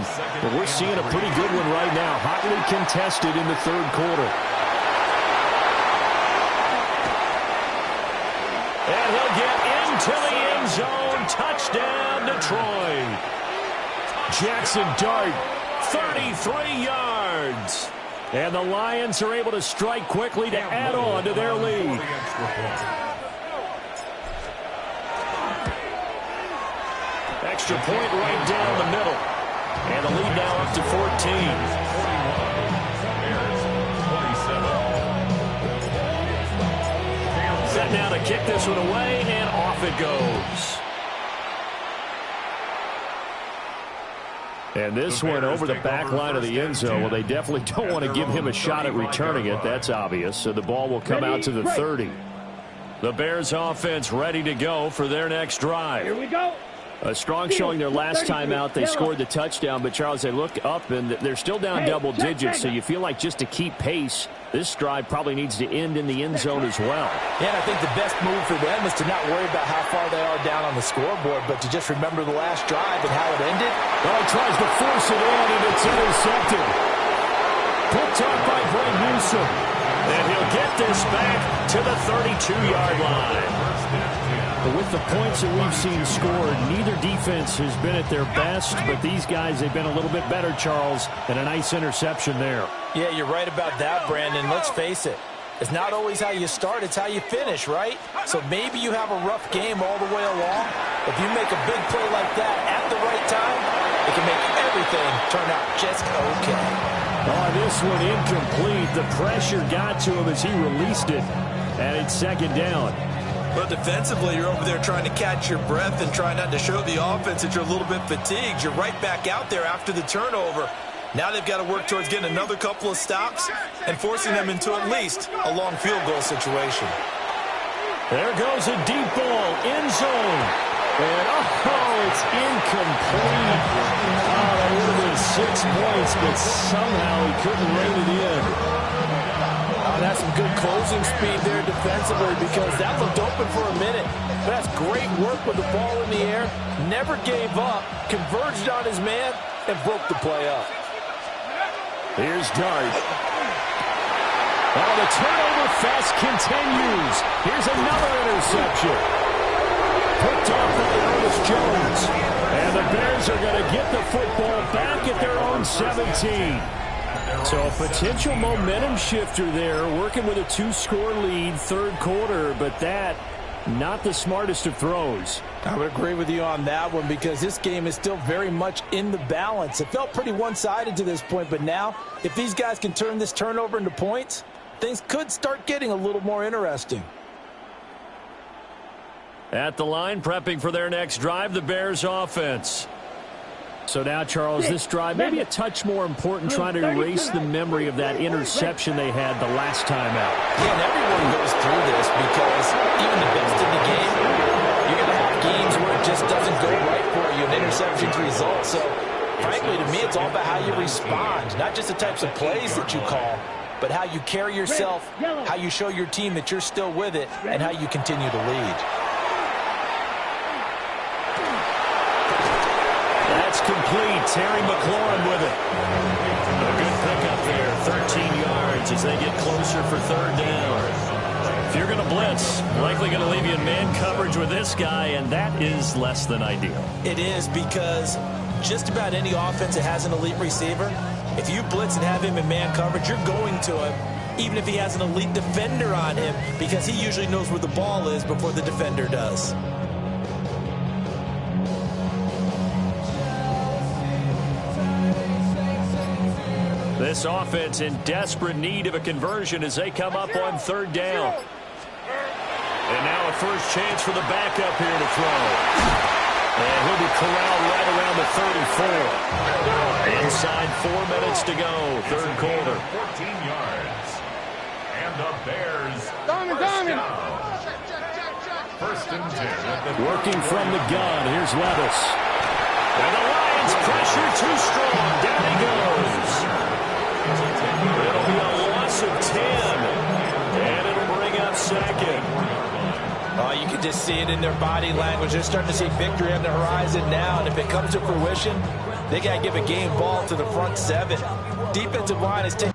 we're seeing a pretty good one right now. Hotly contested in the third quarter. And he'll get into the end zone. Touchdown, Detroit. Jackson Dart. 33 yards. And the Lions are able to strike quickly to add on to their lead. Extra point right down the middle. And the lead now up to 14. Set now to kick this one away, and off it goes. And this one over the back line of the end zone. Well, they definitely don't want to give him a shot at returning it. That's obvious. So the ball will come out to the 30. The Bears offense ready to go for their next drive. Here we go. A strong showing their last time out. They scored the touchdown, but, Charles, they look up, and they're still down double digits, so you feel like just to keep pace, this drive probably needs to end in the end zone as well. Yeah, and I think the best move for them is to not worry about how far they are down on the scoreboard, but to just remember the last drive and how it ended. Oh, he tries to force it in, and it's intercepted. Picked up by Greg Newsome. And he'll get this back to the 32-yard line. But with the points that we've seen scored, neither defense has been at their best, but these guys, they've been a little bit better, Charles, and a nice interception there. Yeah, you're right about that, Brandon. Let's face it. It's not always how you start, it's how you finish, right? So maybe you have a rough game all the way along. If you make a big play like that at the right time, it can make everything turn out just okay. Oh, this one incomplete. The pressure got to him as he released it, and it's second down. But defensively, you're over there trying to catch your breath and try not to show the offense that you're a little bit fatigued. You're right back out there after the turnover. Now they've got to work towards getting another couple of stops and forcing them into at least a long field goal situation. There goes a deep ball, end zone. And, it's incomplete. Oh, that would have been 6 points, but somehow he couldn't rein it in. That's some good closing speed there defensively because that looked open for a minute. But that's great work with the ball in the air. Never gave up, converged on his man, and broke the play up. Here's Dart. Oh, the turnover fest continues. Here's another interception. Picked off by Ernest Jones. And the Bears are going to get the football back at their own 17. So a potential momentum shifter there, working with a 2-score lead, third quarter, but that, not the smartest of throws. I would agree with you on that one because this game is still very much in the balance. It felt pretty one-sided to this point, but now, if these guys can turn this turnover into points, things could start getting a little more interesting. At the line, prepping for their next drive, the Bears offense. So now, Charles, this drive maybe a touch more important, trying to erase the memory of that interception they had the last time out. Yeah, and everyone goes through this because even the best in the game, you're going to have games where it just doesn't go right for you, and interceptions result. So, frankly, to me, it's all about how you respond, not just the types of plays that you call, but how you carry yourself, how you show your team that you're still with it, and how you continue to lead. Terry McLaurin with it. A good pickup there, 13 yards as they get closer for third down. If you're going to blitz, likely going to leave you in man coverage with this guy, and that is less than ideal. It is, because just about any offense that has an elite receiver, if you blitz and have him in man coverage, you're going to him, even if he has an elite defender on him, because he usually knows where the ball is before the defender does. This offense in desperate need of a conversion as they come up on third down. And now a first chance for the backup here to throw. And he'll be corralled right around the 34. Inside 4 minutes to go, third quarter. 14 yards. And the Bears first and 10. Working from the gun. Here's Levis. And the Lions pressure too strong. Down he goes. It'll be a loss of 10. And it'll bring up second. Oh, you can just see it in their body language. They're starting to see victory on the horizon now, and if it comes to fruition, they got to give a game ball to the front seven. Defensive line is taking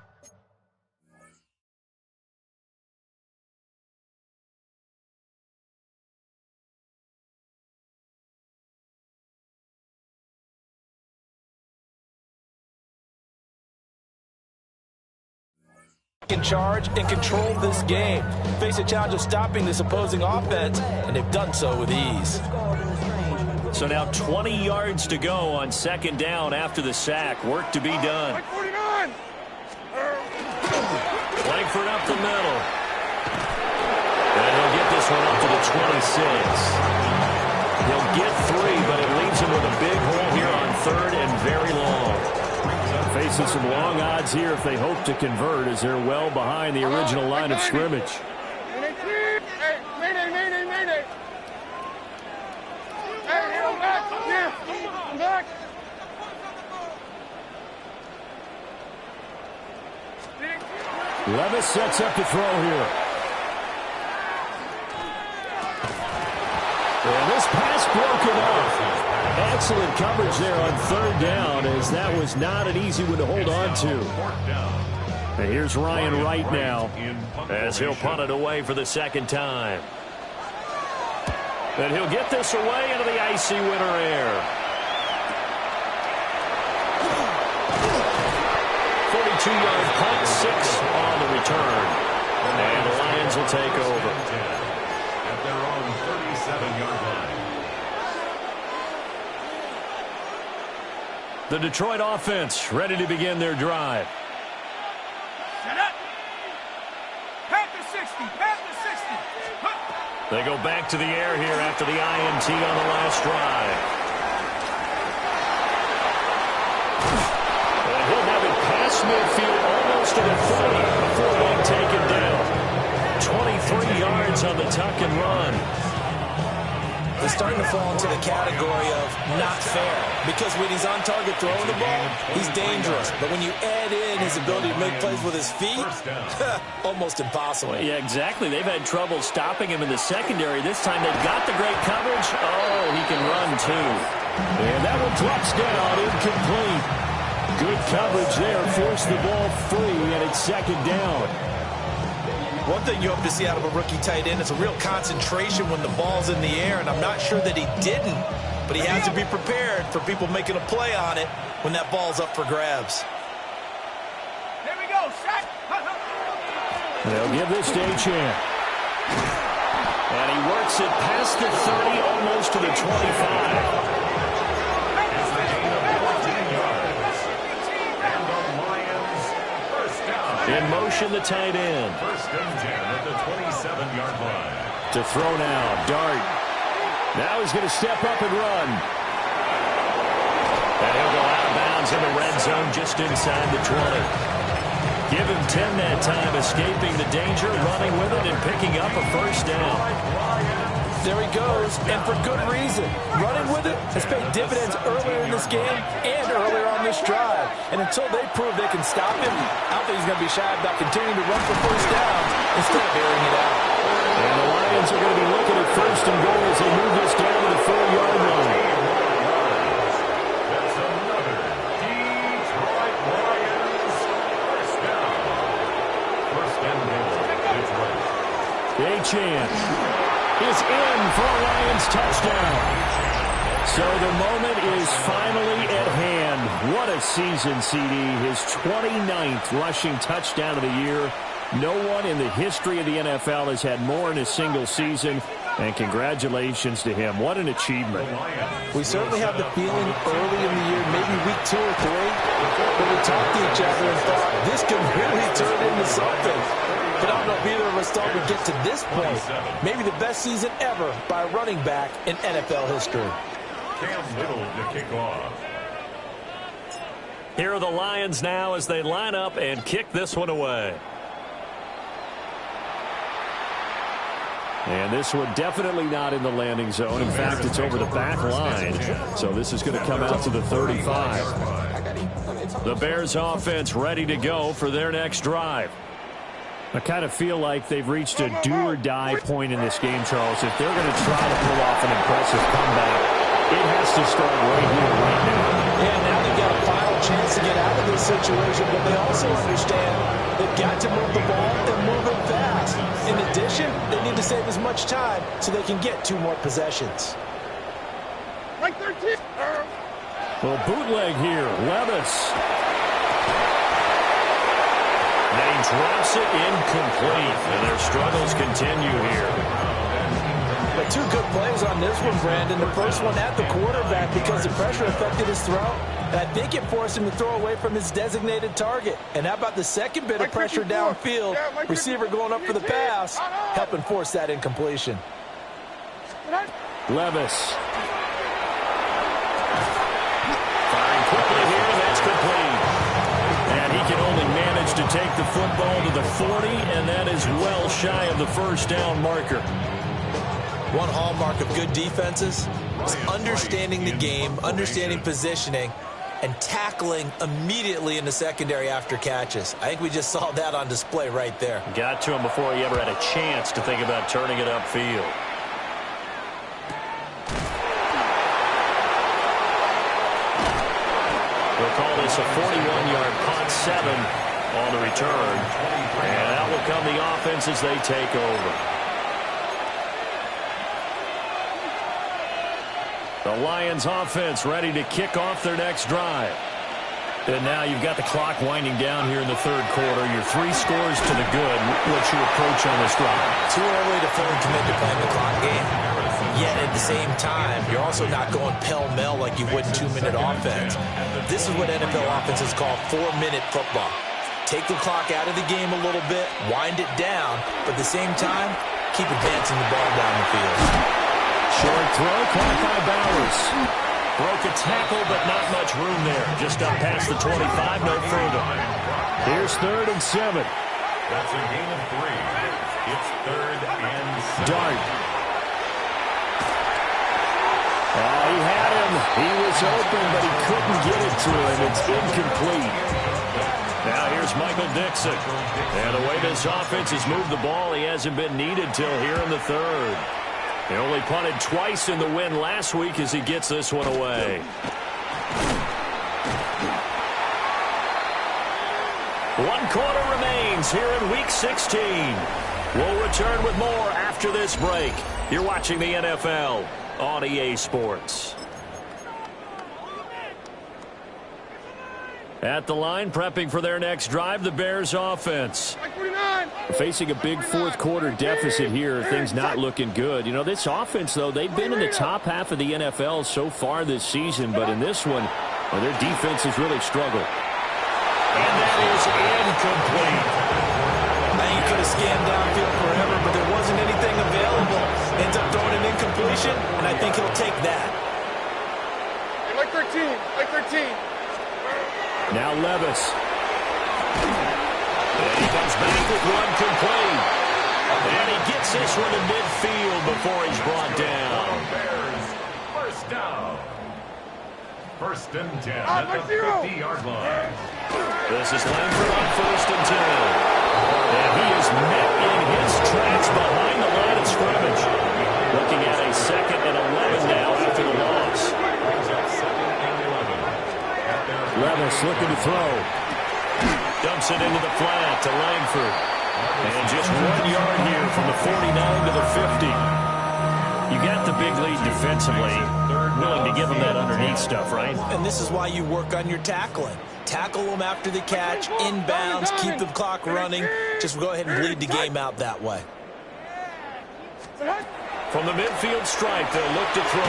in charge and control this game. Face a challenge of stopping this opposing offense, and they've done so with ease. So now 20 yards to go on second down after the sack. Work to be done. Langford up the middle. And he'll get this one up to the 26. He'll get 3, but it leaves him with a big hole here on third and very long. Facing some long odds here if they hope to convert, as they're well behind the original line of scrimmage. Levis sets up to throw here. And this pass broken off. Excellent coverage there on third down, as that was not an easy one to hold on to. And here's Ryan Wright now, as he'll punt it away for the second time. And he'll get this away into the icy winter air. 42-yard punt, 6 on the return. And the Lions will take over. At their own 37-yard line. The Detroit offense ready to begin their drive. Set up. Pass the 60. Pass the 60. Huh. They go back to the air here after the INT on the last drive. And he'll have it past midfield almost to the 40 before being taken down. 23 yards on the tuck and run. It's starting to fall into the category of not fair, because when he's on target throwing the ball, he's dangerous. But when you add in his ability to make plays with his feet, almost impossible. Yeah, exactly. They've had trouble stopping him in the secondary. This time they've got the great coverage. Oh, he can run too. and that one drops down, incomplete. Good coverage there, forced the ball free, and it's second down. One thing you hope to see out of a rookie tight end is a real concentration when the ball's in the air, and I'm not sure that he didn't, but he has to be prepared for people making a play on it when that ball's up for grabs. There we go, sack. They'll give this to Achane. And he works it past the 30, almost to the 25. In motion, the tight end. First and 10 at the 27-yard line. To throw now, Dart. Now he's going to step up and run. And he'll go out of bounds in the red zone just inside the 20. Give him 10 that time, escaping the danger, running with it, and picking up a first down. There he goes, and for good reason. Running with it has paid dividends earlier in this game and earlier on this drive. And until they prove they can stop him, I don't think he's going to be shy about continuing to run for first downs instead of airing it out. And the Lions are going to be looking at first and goal as they move this down to the 4-yard line. That's another a season, CD. His 29th rushing touchdown of the year. No one in the history of the NFL has had more in a single season. And congratulations to him. What an achievement. We certainly have the feeling early in the year, maybe week 2 or 3, when we talked to each other and thought this could really turn into something. But I don't know if either of us thought we'd get to this point. Maybe the best season ever by a running back in NFL history. Cam Little to kick off. Here are the Lions now as they line up and kick this one away. And this one definitely not in the landing zone. In fact, it's over the back line. So this is going to come out to the 35. The Bears offense ready to go for their next drive. I kind of feel like they've reached a do-or-die point in this game, Charles. If they're going to try to pull off an impressive comeback, it has to start right here, right now. Yeah, now they've got a final chance to get out of this situation, but they also understand they've got to move the ball and move it fast. In addition, they need to save as much time so they can get 2 more possessions. Right 13. Well, bootleg here. Levis. And he drops it incomplete. And their struggles continue here. But 2 good plays on this one, Brandon. The first one at the quarterback because the pressure affected his throw. And I think it forced him to throw away from his designated target. And how about the second bit of pressure downfield? Receiver going up for the pass, helping force that incompletion. Levis. Firing quickly here, and that's complete. And he can only manage to take the football to the 40, and that is well shy of the first down marker. One hallmark of good defenses is understanding the game, understanding positioning, and tackling immediately in the secondary after catches. I think we just saw that on display right there. Got to him before he ever had a chance to think about turning it upfield. We'll call this a 41-yard punt, 7 on the return. And out will come the offense as they take over. The Lions offense ready to kick off their next drive. And now you've got the clock winding down here in the third quarter. Your 3 scores to the good. What's your approach on this drive? Too early to fully commit to playing the clock game. Yet at the same time, you're also not going pell-mell like you would in 2-minute offense. This is what NFL offenses call 4-minute football. Take the clock out of the game a little bit, wind it down, but at the same time, keep advancing the ball down the field. Short throw, caught by Bowers. Broke a tackle, but not much room there. Just up past the 25, no further. Here's 3rd and 7. That's a gain of 3. It's 3rd and 7. Dart. Oh, he had him. He was open, but he couldn't get it to him. It's incomplete. Now here's Michael Dixon. And the way this offense has moved the ball, he hasn't been needed till here in the 3rd. He only punted twice in the win last week as he gets this one away. 1 quarter remains here in Week 16. We'll return with more after this break. You're watching the NFL on EA Sports. At the line, prepping for their next drive, the Bears offense. Facing a big fourth quarter deficit here, things not looking good. You know, this offense, though, they've been in the top half of the NFL so far this season, but in this one, well, their defense has really struggled. And that is incomplete. Now you could have scanned downfield forever, but there wasn't anything available. Ends up throwing an incompletion, and I think he'll take that. Like 13, like 13. Now Levis. And he comes back with one complete. And he gets this one to midfield before he's brought down. Bears, first down. 1st and 10 at the 50-yard line. This is Langford on 1st and 10. And he is met in his tracks behind the line of scrimmage. Looking at a 2nd and 11 now after the loss. Levis looking to throw. Dumps it into the flat to Langford. And just 1 yard here from the 49 to the 50. You got the big lead defensively. willing to give them that underneath stuff, right? And this is why you work on your tackling. Tackle them after the catch, inbounds, keep the clock running. Just go ahead and bleed the game out that way. From the midfield stripe, they'll look to throw.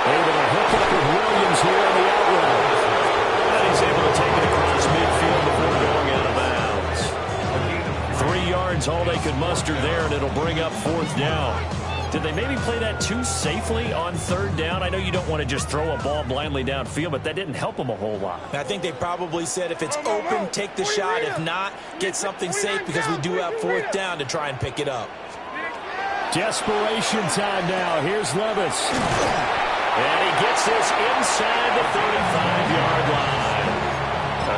Able to hook up with Williams here on the out route. And he's able to take it across midfield before going out of bounds. 3 yards, all they could muster there, and it'll bring up 4th down. Did they maybe play that too safely on 3rd down? I know you don't want to just throw a ball blindly downfield, but that didn't help them a whole lot. I think they probably said if it's open, take the shot. If not, get something safe because we do have 4th down to try and pick it up. Desperation time now. Here's Levis. And he gets this inside the 35-yard line.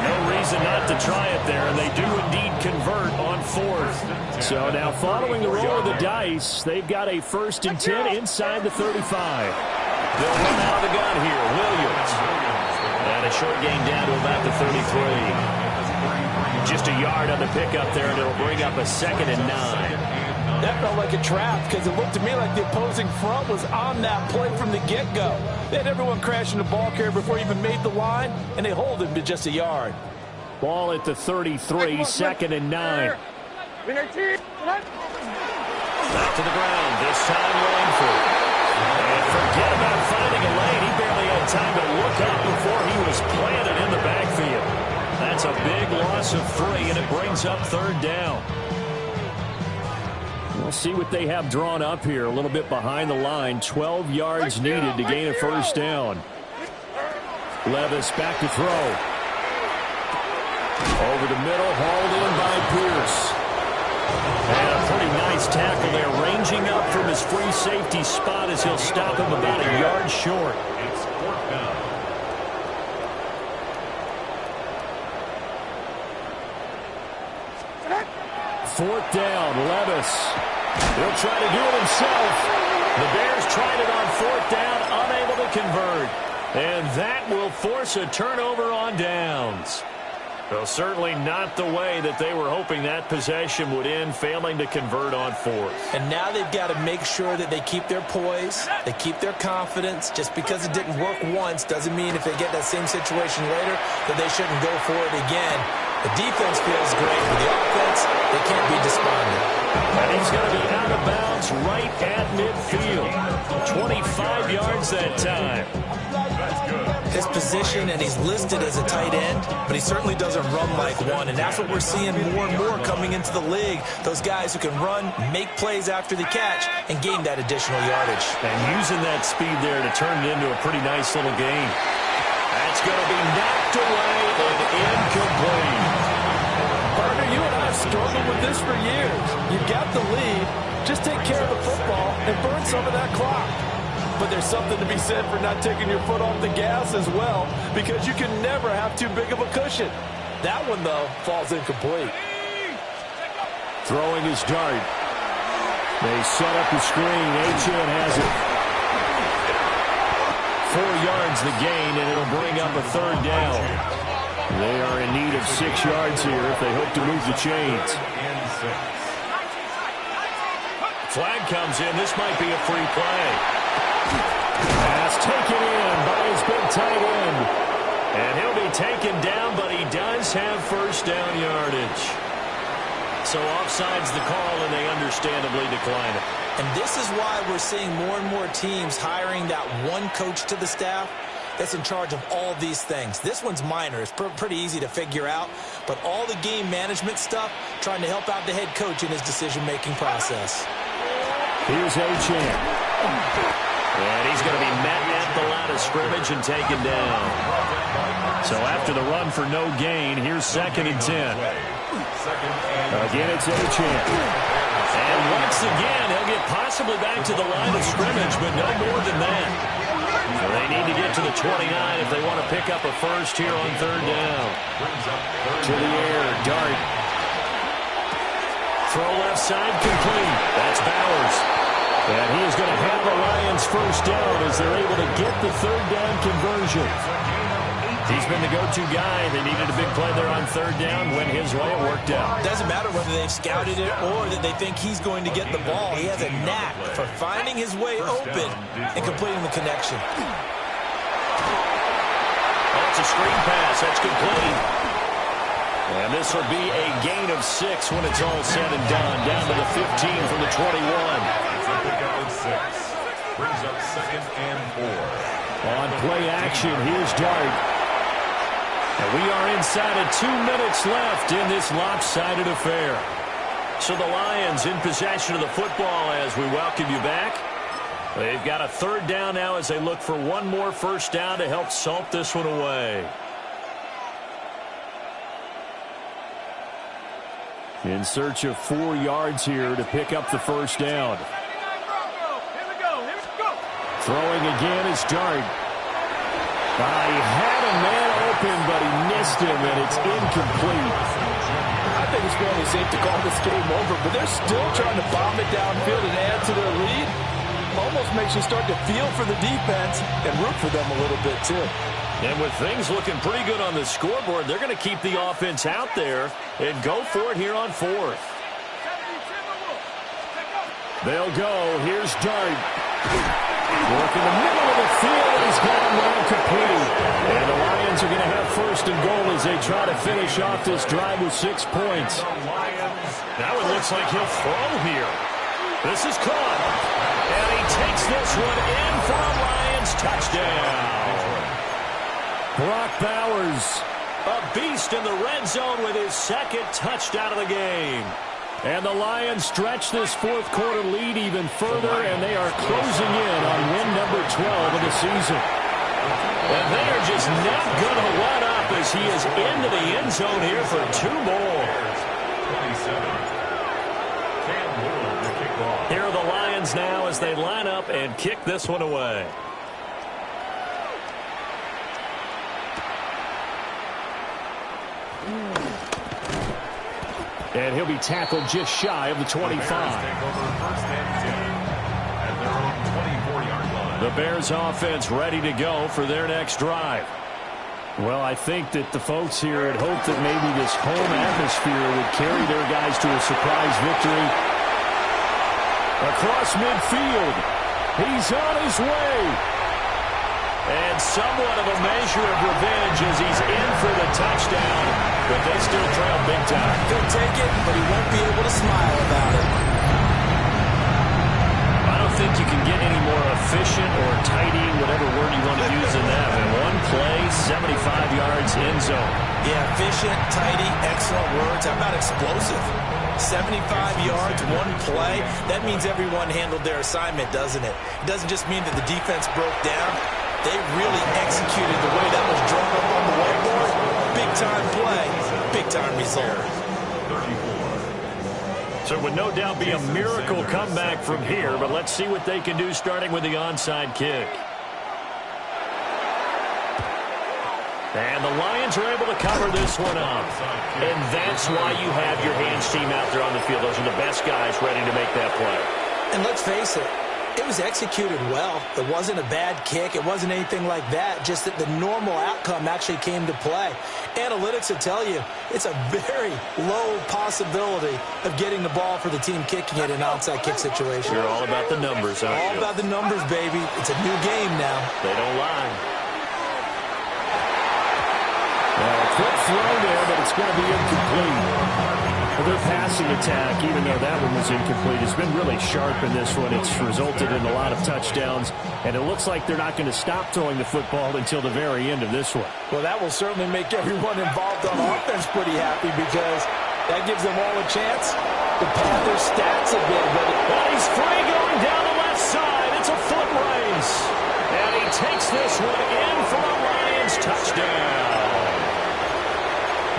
No reason not to try it there, and they do indeed convert on 4th. So now following the roll of the dice, they've got a 1st and 10 inside the 35. They'll run out of the gun here. Williams. And a short gain down to about the 33. Just a yard on the pickup there, and it'll bring up a 2nd and 9. That felt like a trap because it looked to me like the opposing front was on that play from the get-go. They had everyone crashing the ball carrier before he even made the line, and they hold him to just a yard. Ball at the 33, 2nd and 9. Back to the ground, this time Langford. And forget about finding a lane. He barely had time to look up before he was planted in the backfield. That's a big loss of 3, and it brings up 3rd down. We'll see what they have drawn up here. A little bit behind the line. 12 yards needed to gain a 1st down. Levis back to throw. Over the middle, hauled in by Pierce. And a pretty nice tackle there, ranging up from his free safety spot as he'll stop him about a yard short. It's 4th down. 4th down, Levis. He'll try to do it himself. The Bears tried it on 4th down, unable to convert. And that will force a turnover on downs. Well, certainly not the way that they were hoping that possession would end, failing to convert on 4th. And now they've got to make sure that they keep their poise, they keep their confidence. Just because it didn't work once doesn't mean if they get that same situation later that they shouldn't go for it again. The defense feels great, but the offense, they can't be despondent. And he's going to be out of bounds right at midfield. 25 yards that time. His position, and he's listed as a tight end, but he certainly doesn't run like one, and that's what we're seeing more and more coming into the league. Those guys who can run, make plays after the catch, and gain that additional yardage. And using that speed there to turn it into a pretty nice little gain. That's going to be knocked away and incomplete. Partner, you and I have struggled with this for years. You've got the lead. Just take care of the football and burn some of that clock. But there's something to be said for not taking your foot off the gas as well, because you can never have too big of a cushion. That one, though, falls incomplete. Throwing his dart. They set up the screen. Achane has it. 4 yards the gain, and it'll bring up a 3rd down. They are in need of 6 yards here if they hope to move the chains. Flag comes in. This might be a free play. Pass taken in by his big tight end. And he'll be taken down, but he does have 1st down yardage. So offside's the call, and they understandably decline it. And this is why we're seeing more and more teams hiring that one coach to the staff that's in charge of all these things. This one's minor. It's pretty easy to figure out. But all the game management stuff, trying to help out the head coach in his decision-making process. Here's Achane. And he's going to be met at the line of scrimmage and taken down. So after the run for no gain, here's 2nd and 10. Again, it's Achane. And once again, he'll get possibly back to the line of scrimmage, but no more than that. So they need to get to the 29 if they want to pick up a 1st here on 3rd down. To the air, dart. Throw left side complete. That's Bowers. And he is going to have the Lions 1st down as they're able to get the 3rd down conversion. He's been the go-to guy. They needed a big play there on third down. Went his way. It worked out. Doesn't matter whether they've scouted it or that they think he's going to get the ball. He has a knack for finding his way open and completing the connection. Oh, it's a screen pass. That's complete. And this will be a gain of 6 when it's all said and done. Down to the 15 from the 21. It's a pickup of 6. Brings up 2nd and 4. On play action, here's Dart. And we are inside of 2 minutes left in this lopsided affair. So the Lions in possession of the football as we welcome you back. They've got a third down now as they look for one more first down to help salt this one away. In search of 4 yards here to pick up the first down. Throwing again is Dart. He had a man open, but he missed him, and it's incomplete. I think it's fairly safe to call this game over, but they're still trying to bomb it downfield and add to their lead. Almost makes you start to feel for the defense and root for them a little bit, too. And with things looking pretty good on the scoreboard, they're going to keep the offense out there and go for it here on 4th. They'll go. Here's Dart. Work in the middle of the field, and he's got him well complete. And the Lions are going to have first and goal as they try to finish off this drive with 6 points. Now it looks like he'll throw here. This is caught. And he takes this one in for a Lions touchdown. Brock Bowers, a beast in the red zone with his 2nd touchdown of the game. And the Lions stretch this 4th quarter lead even further, and they are closing in on win number 12 of the season. And they are just not going to let up as he is into the end zone here for 2 more. 27. Cam Little to kick off. Here are the Lions now as they line up and kick this one away. And he'll be tackled just shy of the 25. The Bears offense ready to go for their next drive. Well, I think that the folks here had hoped that maybe this home atmosphere would carry their guys to a surprise victory. Across midfield. He's on his way. And somewhat of a measure of revenge as he's in for the touchdown. But they still trail big time. He'll take it, but he won't be able to smile about it. I don't think you can get any more efficient or tidy, whatever word you want to use in that. In one play, 75 yards in zone. Yeah, efficient, tidy, excellent words. How about explosive? 75 yards, one play. That means everyone handled their assignment, doesn't it? It doesn't just mean that the defense broke down. They really executed the way that was drawn up on the whiteboard. Big-time play, big-time result. 34. So it would no doubt be a miracle comeback from here, but let's see what they can do starting with the onside kick. And the Lions are able to cover this one up. And that's why you have your hands team out there on the field. Those are the best guys ready to make that play. And let's face it, it was executed well. It wasn't a bad kick. It wasn't anything like that. Just that the normal outcome actually came to play. Analytics will tell you it's a very low possibility of getting the ball for the team kicking it in an onside kick situation. You're all about the numbers, aren't you? All about the numbers, baby. It's a new game now. They don't lie. Quick throw there, but it's going to be incomplete. Well, their passing attack, even though that one was incomplete, has been really sharp in this one. It's resulted in a lot of touchdowns, and it looks like they're not going to stop throwing the football until the very end of this one. Well, that will certainly make everyone involved on offense pretty happy because that gives them all a chance to pad their stats a bit. But he's free going down the left side. It's a foot race. And he takes this one in for a Lions touchdown.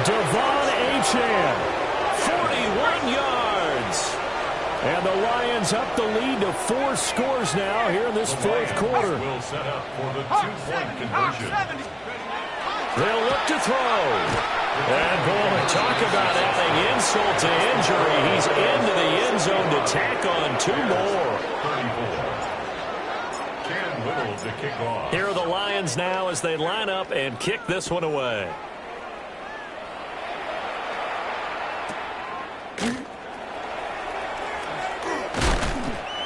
Devon Achane, 41 yards. And the Lions up the lead to 4 scores now here in this 4th quarter. Will set up for the 2-point conversion. They'll look to throw. And boy, talk about adding insult to injury. He's into the end zone to tack on 2 more. 34. Shan Little to kick off. Here are the Lions now as they line up and kick this one away.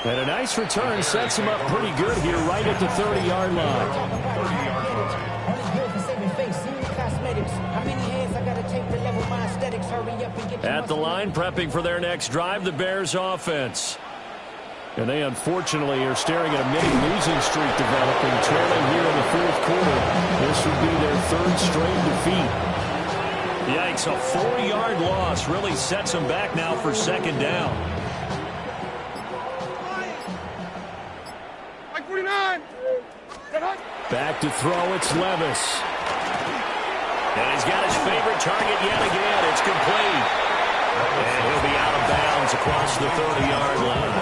And a nice return sets him up pretty good here right at the 30-yard line. At the line, prepping for their next drive, the Bears offense. And they unfortunately are staring at a mini-losing streak developing, trailing here in the fourth quarter. This would be their third straight defeat. Yikes, a 4-yard loss really sets them back now for second down. Back to throw, it's Levis. And he's got his favorite target yet again. It's complete. And he'll be out of bounds across the 30-yard line.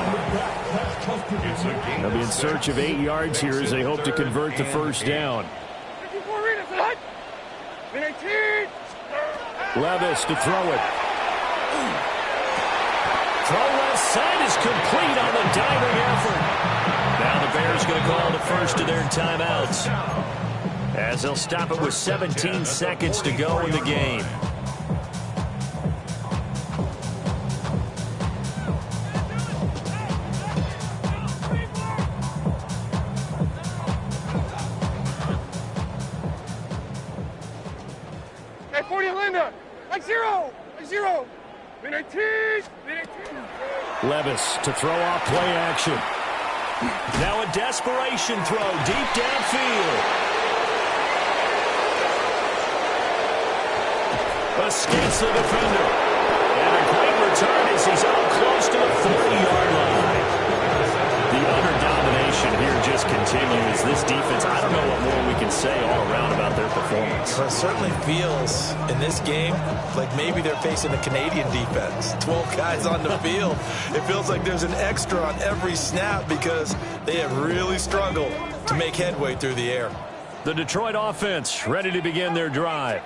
They'll be in search of 8 yards here as they hope to convert the first down. Levis to throw it. Throw left side is complete on the diving effort. Now the Bears going to call the first of their timeouts, as they'll stop it with 17 seconds to go in the game. Hey, 40 Linda, like zero. 19. Levis to throw off play action. Now a desperation throw deep downfield. Escapes the defender. And a great return as he's out close to the 40-yard line. The utter domination here just continues. This defense, I don't know what more we can say all around about their performance. Well, it certainly feels in this game like maybe they're facing a Canadian defense. 12 guys on the field. It feels like there's an extra on every snap because they have really struggled to make headway through the air. The Detroit offense ready to begin their drive.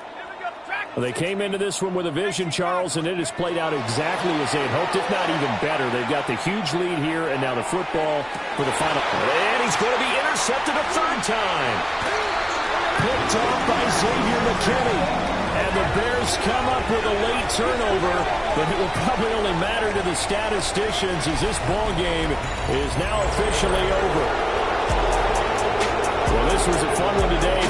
Well, they came into this one with a vision, Charles, and it has played out exactly as they had hoped, if not even better. They've got the huge lead here, and now the football for the final. And he's going to be intercepted a third time. Picked off by Xavier McKinney. And the Bears come up with a late turnover, but it will probably only matter to the statisticians as this ball game is now officially over. Well, this was a fun one today.